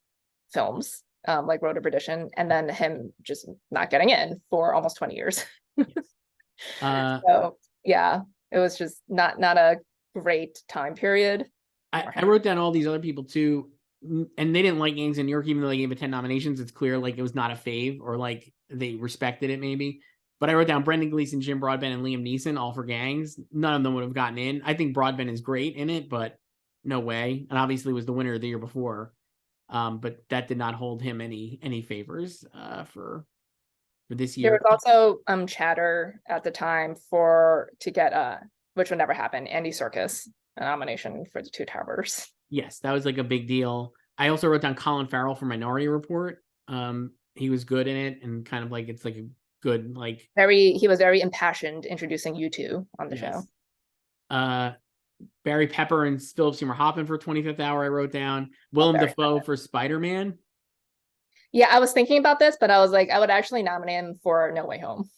S2: films like Road to Perdition, and then him just not getting in for almost 20 years. So yeah, it was just not a great time period.
S1: I wrote down all these other people too, and they didn't like Gangs in New York, even though they gave it 10 nominations. It's clear like it was not a fave, or like they respected it maybe. But I wrote down Brendan Gleeson, Jim Broadbent, and Liam Neeson, all for Gangs. None of them would have gotten in. I think Broadbent is great in it, but no way. And obviously was the winner the year before. But that did not hold him any favors for this year.
S2: There was also chatter at the time to get which would never happen, Andy Serkis a nomination for The Two Towers.
S1: Yes, that was like a big deal. I also wrote down Colin Farrell for Minority Report. He was good in it, and kind of like it's like a good like
S2: he was very impassioned introducing U2 on the show.
S1: Barry Pepper and Philip Seymour Hoffman for 25th Hour, I wrote down. Willem Dafoe for Spider-Man.
S2: Yeah, I was thinking about this, but I was like, I would actually nominate him for No Way Home.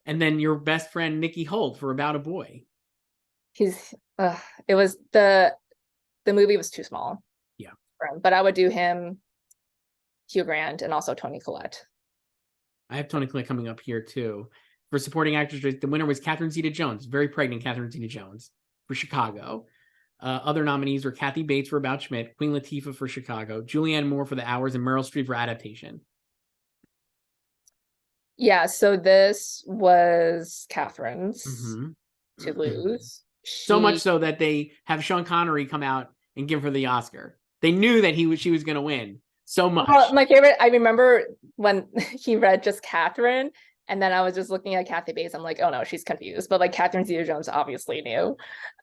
S1: And then your best friend Nikki Holt for About a Boy.
S2: It was the movie was too small.
S1: Yeah.
S2: But I would do him, Hugh Grant, and also Toni Collette.
S1: I have Toni Collette coming up here too. For supporting actress, the winner was Catherine Zeta-Jones, very pregnant Catherine Zeta-Jones for Chicago. Other nominees were Kathy Bates for About Schmidt, Queen Latifah for Chicago, Julianne Moore for The Hours, and Meryl Streep for adaptation.
S2: Yeah, so this was Catherine's
S1: Hmm.
S2: to lose.
S1: So much
S2: She
S1: so that they have Sean Connery come out and give her the Oscar. They knew that she was going to win so
S2: Well,
S1: much.
S2: my favorite, I remember when he read just Catherine, and then I was just looking at Kathy Bates. I'm like, oh no, she's confused. But like Catherine Zeta-Jones obviously knew.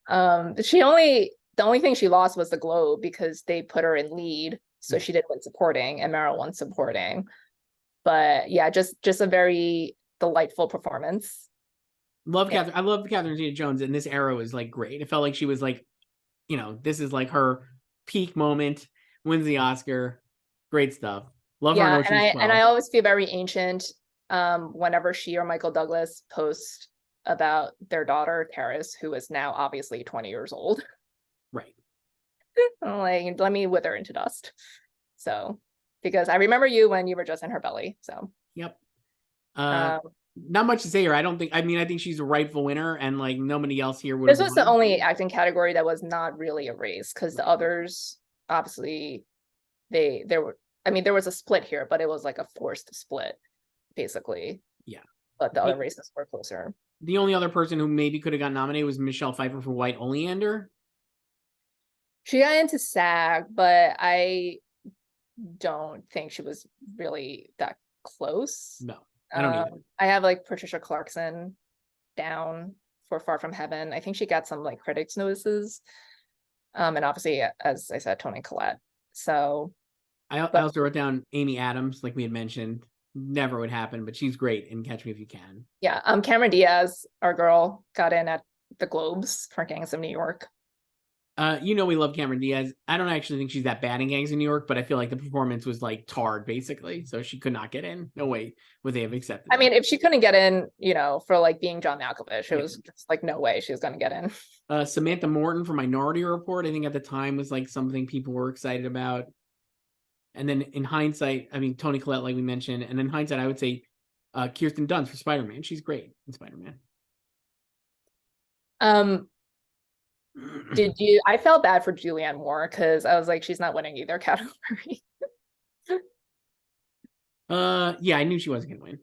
S2: The only thing she lost was the Globe because they put her in lead, so
S1: Yeah.
S2: she did win supporting, and Meryl won supporting. But yeah, just a very delightful performance.
S1: Love
S2: Yeah,
S1: Catherine. I love Catherine Zeta-Jones, and this era was like great. It felt like she was like, this is like her peak moment. Wins the Oscar. Great stuff. Love her in
S2: yeah, and
S1: Ocean's
S2: I
S1: 12.
S2: always feel very ancient whenever she or Michael Douglas post about their daughter Karis, who is now obviously 20 years old.
S1: Right.
S2: I'm like, let me wither into dust. So, because I remember you when you were just in her belly. So,
S1: Yep.
S2: um,
S1: Not much to say here. I think she's a rightful winner, and like nobody else here would
S2: this
S1: have
S2: was the
S1: won.
S2: only acting category that was not really a race because the others, obviously, there were. I mean, there was a split here, but it was like a forced split, basically.
S1: Yeah.
S2: But the other
S1: The,
S2: races were closer.
S1: the only other person who maybe could have got nominated was Michelle Pfeiffer for White Oleander.
S2: She got into SAG, but I don't think she was really that close.
S1: No, I don't either.
S2: I have like Patricia Clarkson down for Far From Heaven. I think she got some like critics notices. And obviously, as I said, Toni Collette. So,
S1: I
S2: but
S1: also wrote down Amy Adams, like we had mentioned. Never would happen, but she's great in Catch Me If You Can.
S2: yeah, Cameron Diaz, our girl, got in at the Globes for Gangs of New York.
S1: We love Cameron Diaz. I don't actually think she's that bad in Gangs in New York, but I feel like the performance was like tarred basically, so she could not get in. No way would they have accepted
S2: I
S1: that.
S2: mean, if she couldn't get in, for like being John Malkovich, it was just like no way she was gonna get in.
S1: Samantha Morton for Minority Report, I think at the time was like something people were excited about. And then in hindsight, I mean Toni Collette, like we mentioned, and in hindsight, I would say Kirsten Dunst for Spider-Man. She's great in Spider-Man.
S2: Um, I felt bad for Julianne Moore because I was like, she's not winning either category.
S1: Yeah, I knew she wasn't gonna win,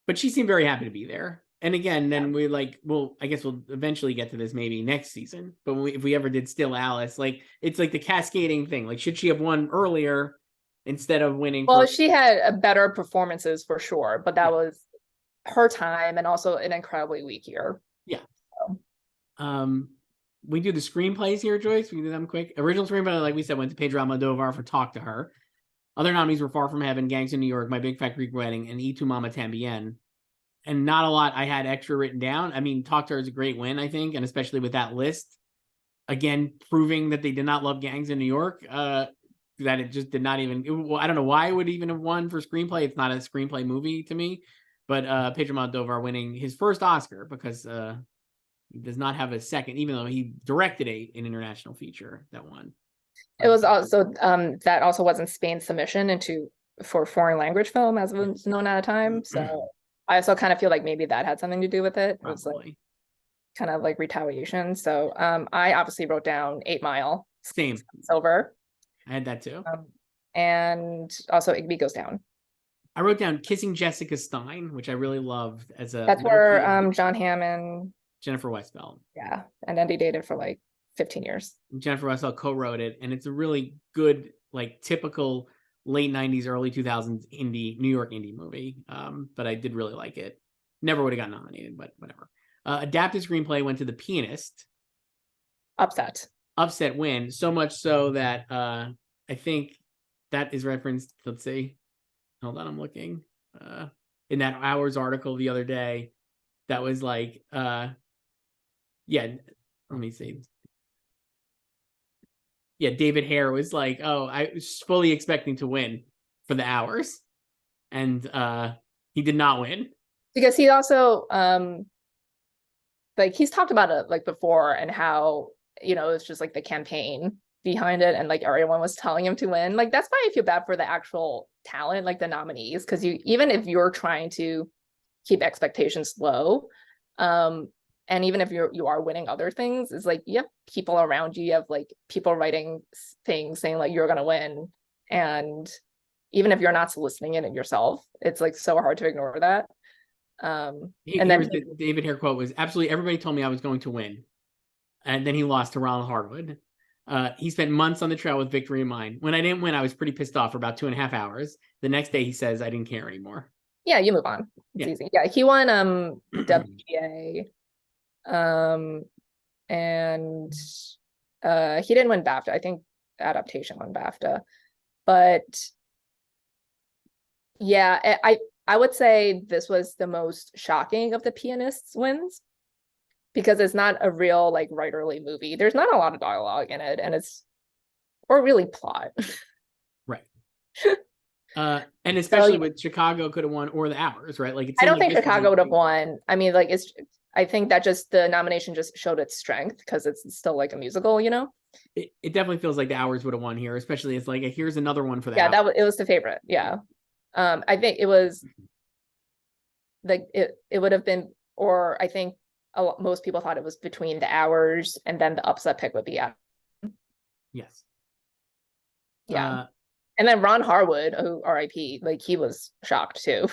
S1: but she seemed very happy to be there. And again, then we like, well, I guess we'll eventually get to this maybe next season. But if we ever did Still Alice, like it's like the cascading thing. Like, should she have won earlier instead of winning?
S2: Well, she had better performances for sure, but that was her time and also an incredibly weak year.
S1: Yeah.
S2: So.
S1: We do the screenplays here, Joyce. We do them quick. Original screenplay, like we said, went to Pedro Almodovar for Talk to Her. Other nominees were Far From Heaven, Gangs in New York, My Big Fat Greek Wedding, and Y Tu Mama Tambien. And not a lot I had extra written down. I mean, Talk to Her is a great win, I think, and especially with that list. Again, proving that they did not love Gangs in New York. That it just did not even. I don't know why it would even have won for screenplay. It's not a screenplay movie to me. But Pedro Almodovar winning his first Oscar because he does not have a second, even though he directed an international feature that won.
S2: It was also that also wasn't Spain's submission for foreign language film as it was known at the time. So I also kind of feel like maybe that had something to do with it. It was like kind of like retaliation. So I obviously wrote down 8 Mile.
S1: Same.
S2: Silver.
S1: I had that too.
S2: And also Igby Goes Down.
S1: I wrote down Kissing Jessica Stein, which I really loved as a.
S2: That's where John Hamm and
S1: Jennifer Westfeldt.
S2: Yeah, and then they dated for like 15 years.
S1: Jennifer Westfeldt co-wrote it, and it's a really good, like typical late 90s, early 2000s New York indie movie. But I did really like it. Never would have got nominated, but whatever. Adapted screenplay went to The Pianist. Upset win. So much so that I think that is referenced, let's see. Hold on, I'm looking. In that Hours article the other day, that was like, yeah, let me see. Yeah, David Hare was like, oh, I was fully expecting to win for the Hours. And he did not win.
S2: Because he also like he's talked about it like before and how, it's just like the campaign behind it and like everyone was telling him to win. Like that's why I feel bad for the actual talent, like the nominees, because even if you're trying to keep expectations low, and even if you are winning other things, it's like you have people around you have like people writing things saying like you're gonna win, and even if you're not soliciting it yourself, it's like so hard to ignore that. And
S1: Here's
S2: then
S1: the David Hare quote was, absolutely everybody told me I was going to win. And then he lost to Ronald Harwood. He spent months on the trail with victory in mind. When I didn't win, I was pretty pissed off for about 2.5 hours. The next day he says, I didn't care anymore.
S2: yeah, you move on. It's easy. Yeah, he won WGA. And he didn't win BAFTA. I think adaptation won BAFTA. But yeah, I would say this was the most shocking of the Pianist's wins, because it's not a real like writerly movie. There's not a lot of dialogue in it, and or really plot.
S1: Right. And especially with Chicago could have won, or The Hours, right? Like,
S2: I don't think Chicago would have won. I mean, like, I think that just the nomination just showed its strength because it's still like a musical, you know?
S1: It definitely feels like The Hours would have won here, especially it's like, here's another one for The
S2: Yeah,
S1: Hours.
S2: it was the favorite. Yeah. I think it was like it would have been, or I think most people thought it was between The Hours, and then the upset pick would be
S1: Yes.
S2: Yeah. And then Ron Harwood, who RIP, like he was shocked too.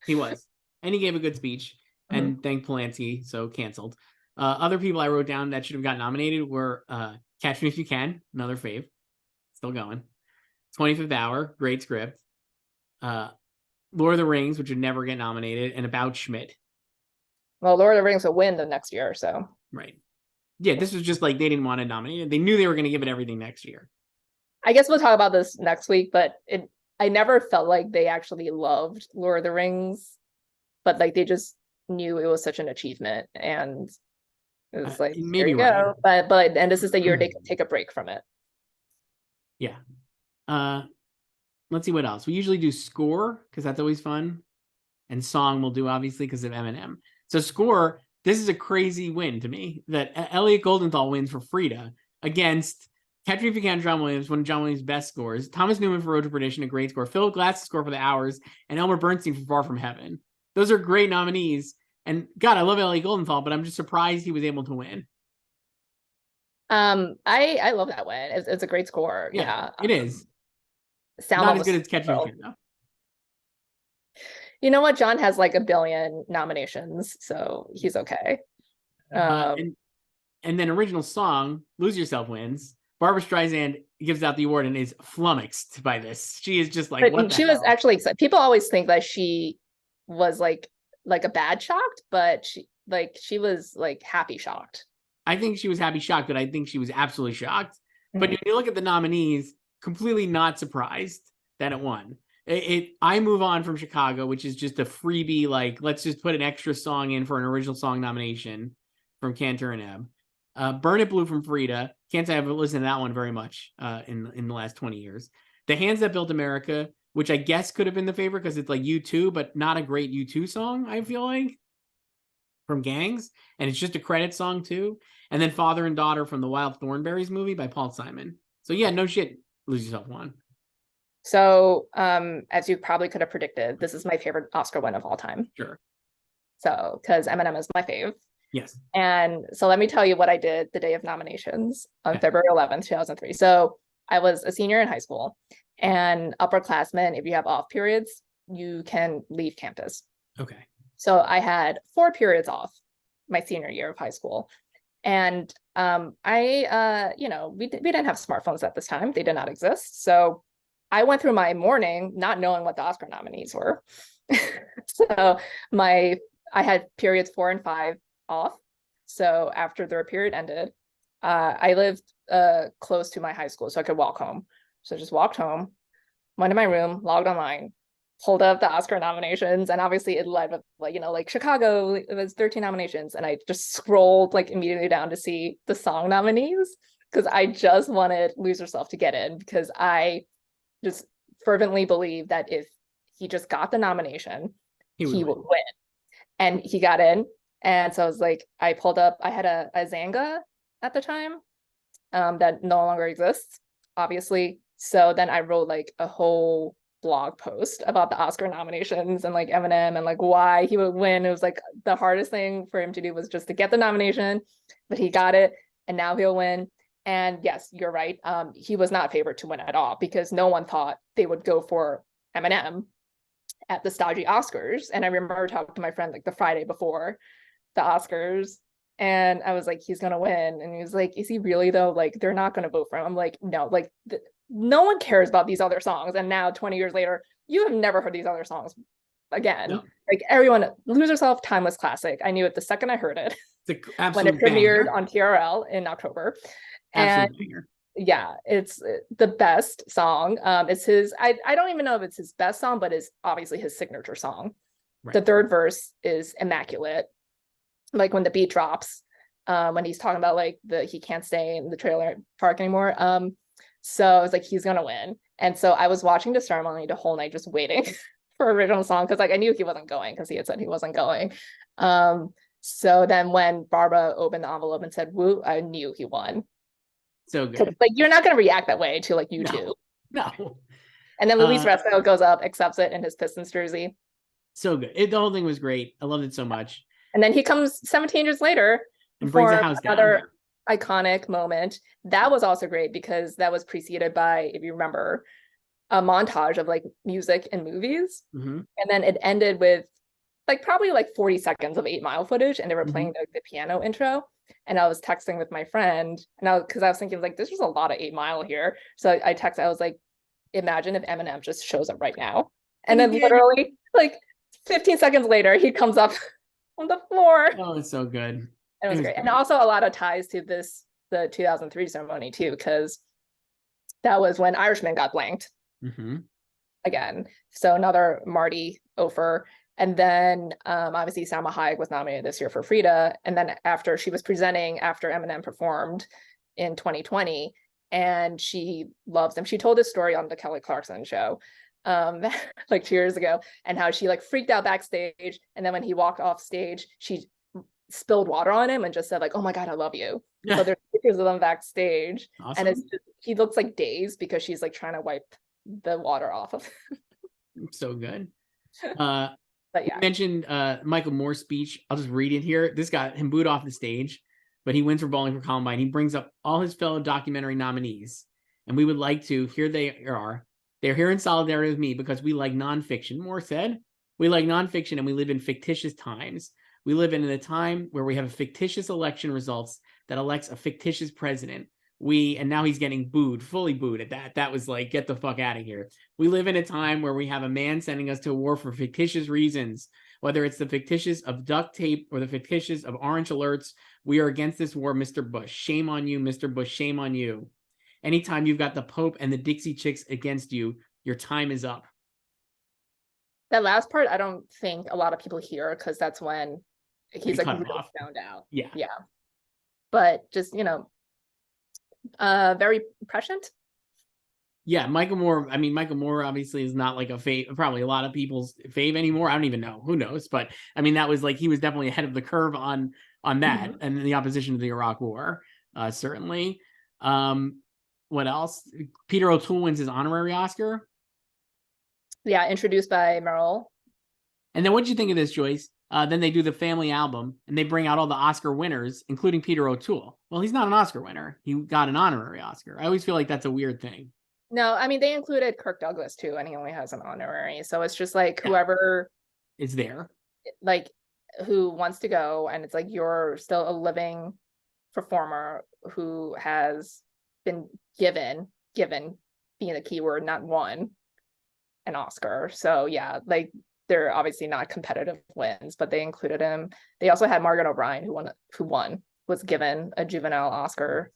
S1: He was. And he gave a good speech and thanked Polanski, so canceled. Other people I wrote down that should have got nominated were Catch Me If You Can, another fave. Still going. 25th Hour, great script. Lord of the Rings, which would never get nominated, and About Schmidt.
S2: Well, Lord of the Rings will win the next year, so.
S1: Right. Yeah, this was just like they didn't want to nominate it. They knew they were going to give it everything next year.
S2: I guess we'll talk about this next week, but I never felt like they actually loved Lord of the Rings, but like they just knew it was such an achievement, and it was like, maybe here you go. But and this is the year they could take a break from it.
S1: Yeah. Let's see what else. We usually do score because that's always fun, and song we'll do obviously because of Eminem. So score, this is a crazy win to me that Elliot Goldenthal wins for Frida against Catch Me If You Can, John Williams, one of John Williams' best scores. Thomas Newman for Road to Perdition, a great score. Philip Glass's score for The Hours, and Elmer Bernstein for Far From Heaven. Those are great nominees. And God, I love Elliot Goldenthal, but I'm just surprised he was able to win.
S2: I love that win. It's a great score. Yeah,
S1: it is.
S2: Salma
S1: Not as good as Catch Me If You Can, though.
S2: You know what? John has like 1 billion nominations, so he's okay.
S1: And then original song, Lose Yourself wins. Barbra Streisand gives out the award and is flummoxed by this. She is just like,
S2: what she was actually excited. People always think that she was like a bad shocked, but she was like happy shocked.
S1: I think she was happy shocked, but I think she was absolutely shocked. But when you look at the nominees, completely not surprised that it won. I Move On from Chicago, which is just a freebie, like, let's just put an extra song in for an original song nomination from Cantor and Ebb. Burn It Blue from Frida. Can't say I've listened to that one very much in the last 20 years. The Hands That Built America, which I guess could have been the favorite because it's like U2, but not a great U2 song, I feel like, from Gangs. And it's just a credit song too. And then Father and Daughter from the Wild Thornberrys movie by Paul Simon. So yeah, no shit, Lose Yourself won. So as you probably could have predicted, this is my favorite Oscar win of all time. Sure. So because Eminem is my fave. Yes. And so let me tell you what I did the day of nominations on February 11th, 2003. So I was a senior in high school, and upperclassmen, if you have off periods, you can leave campus. Okay. So I had 4 periods off my senior year of high school. And we didn't have smartphones at this time. They did not exist. So I went through my morning not knowing what the Oscar nominees were. So I had periods 4 and 5 off. So after their period ended, I lived close to my high school, so I could walk home. So I just walked home, went to my room, logged online, pulled up the Oscar nominations, and obviously it led with like Chicago, it was 13 nominations, and I just scrolled like immediately down to see the song nominees because I just wanted Lose Yourself to get in, because I just fervently believe that if he just got the nomination, he would win. And he got in. And so I was like, I pulled up, I had a Zanga at the time that no longer exists, obviously. So then I wrote like a whole blog post about the Oscar nominations and like Eminem and like why he would win. It was like the hardest thing for him to do was just to get the nomination, but he got it and now he'll win. And yes, you're right. He was not favored to win at all because no one thought they would go for Eminem.
S2: at the stodgy Oscars. And I remember talking to my friend like the Friday before the Oscars, and I was like, he's gonna win. And he was like, is he really though? Like, they're not gonna vote for him. I'm like, no, like no one cares about these other songs. And now 20 years later, you have never heard these other songs again.
S1: No.
S2: Like everyone, Lose Yourself, timeless classic. I knew it the second I heard it.
S1: It's an
S2: when it
S1: absolute
S2: premiered
S1: banger.
S2: on TRL in October.
S1: Absolute
S2: And
S1: banger.
S2: yeah, it's the best song. It's his, I don't even know if it's his best song, but it's obviously his signature song.
S1: Right.
S2: The third verse is immaculate. Like when the beat drops, when he's talking about like he can't stay in the trailer park anymore. So I was like, he's gonna win. And so I was watching the ceremony the whole night, just waiting for original song, because like I knew he wasn't going, because he had said he wasn't going. So then when Barbara opened the envelope and said "woo," I knew he won.
S1: So good.
S2: Like you're not gonna react that way to like U2.
S1: No.
S2: And then Luis Resto goes up, accepts it in his Pistons jersey.
S1: So good. The whole thing was great. I loved it so much.
S2: And then he comes 17 years later
S1: And brings
S2: for
S1: the house
S2: another
S1: down.
S2: iconic moment. That was also great because that was preceded by, if you remember, a montage of like music and movies.
S1: Mm-hmm.
S2: And then it ended with like probably like 40 seconds of 8 Mile footage, and they were playing the piano intro. And I was texting with my friend, and because I was thinking like, this was a lot of 8 Mile here. So I texted, I was like, imagine if Eminem just shows up right now. And then literally like 15 seconds later, he comes up on the floor.
S1: Oh, it's so good.
S2: It was great. And also a lot of ties to the 2003 ceremony too, because that was when Irishman got blanked again. So another Marty Ophir. And then obviously Salma Hayek was nominated this year for Frida. And then after she was presenting, after Eminem performed in 2020, and she loves him. She told this story on the Kelly Clarkson show like 2 years ago, and how she like freaked out backstage. And then when he walked off stage, she spilled water on him and just said like, "Oh my God, I love you." Yeah. So there's pictures of them backstage. Awesome. And he looks like dazed because she's like trying to wipe the water off of him.
S1: So good.
S2: But yeah.
S1: You mentioned Michael Moore's speech. I'll just read it here. This got him booed off the stage, but he wins for Bowling for Columbine. He brings up all his fellow documentary nominees, and we would like to, here they are. They're here in solidarity with me because we like nonfiction. Moore said, we like nonfiction and we live in fictitious times. We live in a time where we have a fictitious election results that elects a fictitious president. And now he's getting booed, fully booed at that. That was like, get the fuck out of here. We live in a time where we have a man sending us to war for fictitious reasons, whether it's the fictitious of duct tape or the fictitious of orange alerts. We are against this war, Mr. Bush. Shame on you, Mr. Bush. Shame on you. Anytime you've got the Pope and the Dixie Chicks against you, your time is up.
S2: That last part, I don't think a lot of people hear, because that's when he's like really found out.
S1: Yeah.
S2: Yeah. But just, very prescient.
S1: Yeah, Michael Moore. I mean, Michael Moore obviously is not like a fave, probably a lot of people's fave anymore. I don't even know. Who knows? But I mean, that was like, he was definitely ahead of the curve on that and the opposition to the Iraq War, certainly. What else? Peter O'Toole wins his honorary Oscar.
S2: Yeah, introduced by Merrill.
S1: And then what did you think of this, Joyce? Then they do the family album and they bring out all the Oscar winners, including Peter O'Toole. Well, he's not an Oscar winner. He got an honorary Oscar. I always feel like that's a weird thing.
S2: No, I mean, they included Kirk Douglas too, and he only has an honorary. So it's just like whoever
S1: is there, like
S2: who wants to go. And it's like, you're still a living performer who has been given being a keyword, not won an Oscar. So yeah, like they're obviously not competitive wins, but they included him. They also had Margaret O'Brien, who was given a juvenile Oscar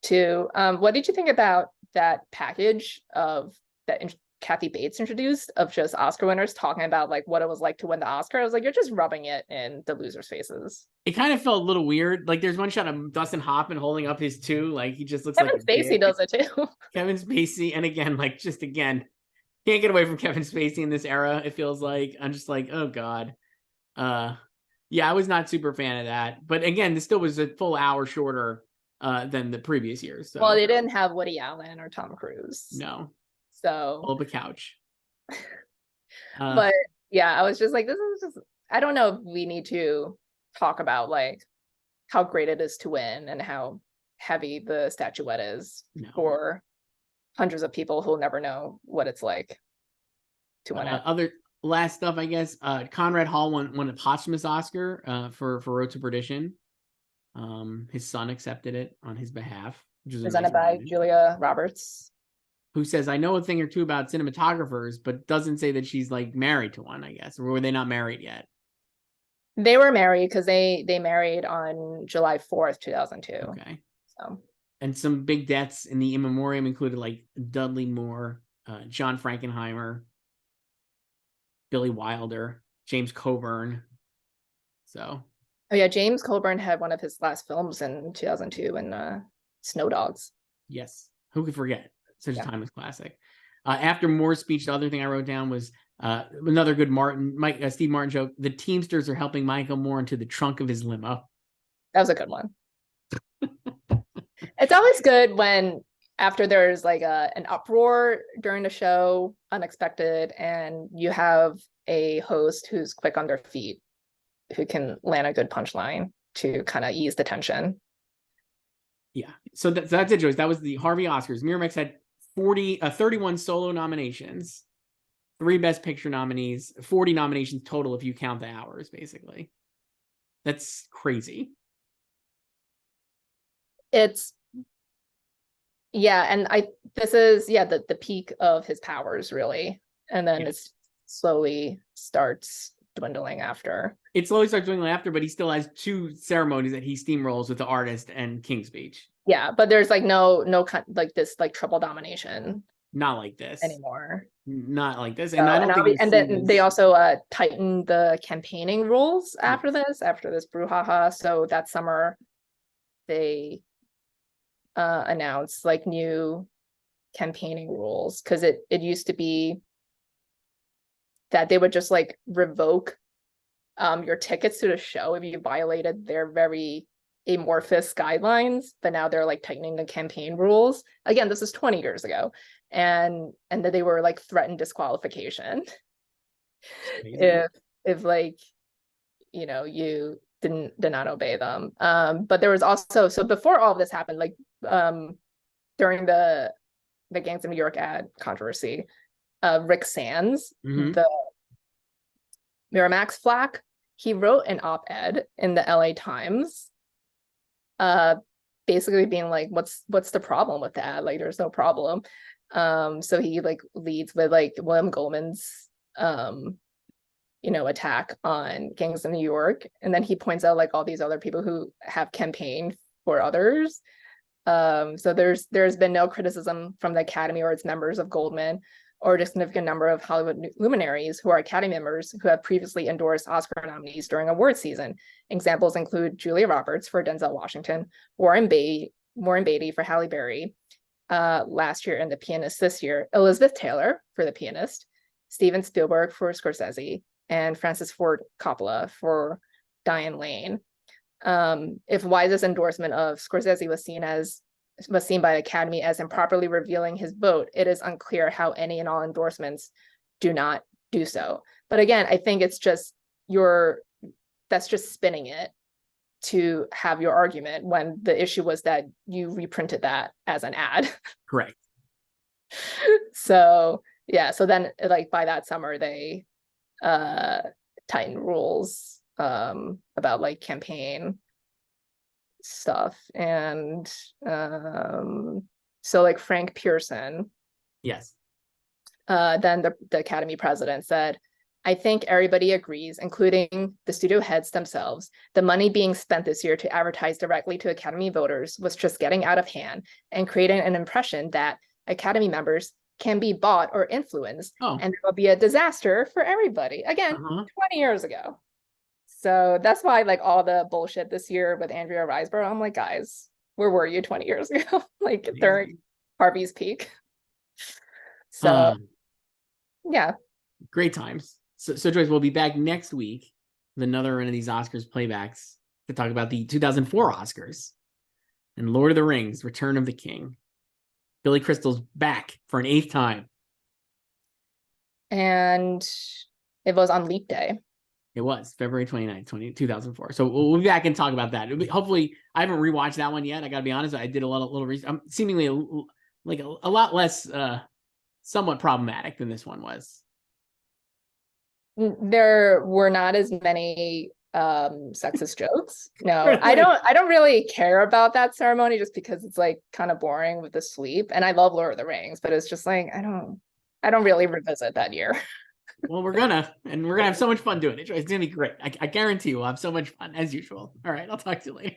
S2: too. What did you think about that package of that Kathy Bates introduced, of just Oscar winners talking about like what it was like to win the Oscar? I was like, you're just rubbing it in the losers' faces.
S1: It kind of felt a little weird. Like there's one shot of Dustin Hoffman holding up his two, like he just looks
S2: Kevin
S1: like
S2: Spacey does it too.
S1: Kevin Spacey, and again, can't get away from Kevin Spacey in this era. It feels like I'm just like, oh God. Yeah, I was not super fan of that. But again, this still was a full hour shorter than the previous years. So.
S2: Well, they didn't have Woody Allen or Tom Cruise.
S1: No.
S2: So
S1: pull up a couch.
S2: But yeah, I was just like, this is just, I don't know if we need to talk about like how great it is to win and how heavy the statuette is for hundreds of people who'll never know what it's like to win it.
S1: last stuff, I guess. Conrad Hall won a posthumous Oscar for Road to Perdition. His son accepted it on his behalf, which is a nice
S2: Presented by
S1: moment.
S2: Julia Roberts,
S1: Who says, I know a thing or two about cinematographers, but doesn't say that she's like married to one, I guess. Or were they not married yet?
S2: they were married because they married on July 4th, 2002.
S1: Okay.
S2: So,
S1: And some big deaths in the in memoriam included like Dudley Moore, John Frankenheimer, Billy Wilder, James Coburn. So,
S2: oh yeah, James Coburn had one of his last films in 2002 in Snow Dogs.
S1: yes, who could forget? Such
S2: Yeah.
S1: a timeless classic. After Moore's speech, the other thing I wrote down was another good Steve Martin joke. The Teamsters are helping Michael Moore into the trunk of his limo.
S2: That was a good one. It's always good when after there's like an uproar during the show, unexpected, and you have a host who's quick on their feet, who can land a good punchline to kind of ease the tension.
S1: Yeah. So that's it, Joyce. That was the Harvey Oscars. Miramax had 31 solo nominations, 3 Best Picture nominees, 40 nominations total if you count the hours, basically. That's crazy.
S2: It's and this is the peak of his powers, really. And then it slowly starts dwindling after.
S1: It slowly starts dwindling after, but he still has 2 ceremonies that he steamrolls with the artist and King's Speech.
S2: Yeah, but there's like no like this like triple domination.
S1: Not like this
S2: anymore.
S1: Not like this. And I don't think
S2: and then they also tightened the campaigning rules after this brouhaha. So that summer they announced like new campaigning rules, because it used to be that they would just like revoke your tickets to the show if you violated their very amorphous guidelines, but now they're like tightening the campaign rules. Again, this is 20 years ago, and that they were like threatened disqualification if like you did not obey them. But there was also, so before all of this happened, like during the Gangs of New York ad controversy, Rick Sands, the Miramax flack, he wrote an op-ed in the LA Times basically being like, what's the problem with that? Like, there's no problem. So he like leads with like William Goldman's attack on Gangs of New York, and then he points out like all these other people who have campaigned for others. So there's been no criticism from the Academy or its members of Goldman, or a significant number of Hollywood luminaries who are Academy members who have previously endorsed Oscar nominees during award season. Examples include Julia Roberts for Denzel Washington, Warren Beatty for Halle Berry last year, and The Pianist this year, Elizabeth Taylor for The Pianist, Steven Spielberg for Scorsese, and Francis Ford Coppola for Diane Lane. If Wise's endorsement of Scorsese was seen by the Academy as improperly revealing his vote, it is unclear how any and all endorsements do not do so. But again, I think it's just that's just spinning it to have your argument, when the issue was that you reprinted that as an ad.
S1: Correct.
S2: So then like by that summer they tightened rules about like campaign stuff. And so like Frank Pearson,
S1: yes,
S2: then the Academy president, said, I think everybody agrees, including the studio heads themselves, the money being spent this year to advertise directly to Academy voters was just getting out of hand and creating an impression that Academy members can be bought or influenced, and it will be a disaster for everybody. Again, 20 years ago. So that's why like all the bullshit this year with Andrea Riseborough, I'm like, guys, where were you 20 years ago? Like during Harvey's peak. So yeah.
S1: Great times. So Joyce, we'll be back next week with another one of these Oscars playbacks to talk about the 2004 Oscars and Lord of the Rings, Return of the King. Billy Crystal's back for an 8th time.
S2: And it was on Leap Day.
S1: It was February 29th, 2004. So we'll be back and talk about that. Hopefully, I haven't rewatched that one yet. I got to be honest. I did a little research. I'm seemingly a lot less somewhat problematic than this one was.
S2: There were not as many sexist jokes. No,
S1: Really?
S2: I don't really care about that ceremony just because it's like kind of boring with the sweep. And I love Lord of the Rings, but it's just like I don't really revisit that year.
S1: Well, we're gonna have so much fun doing it. It's gonna be great. I guarantee you we'll have so much fun as usual. All right, I'll talk to you later.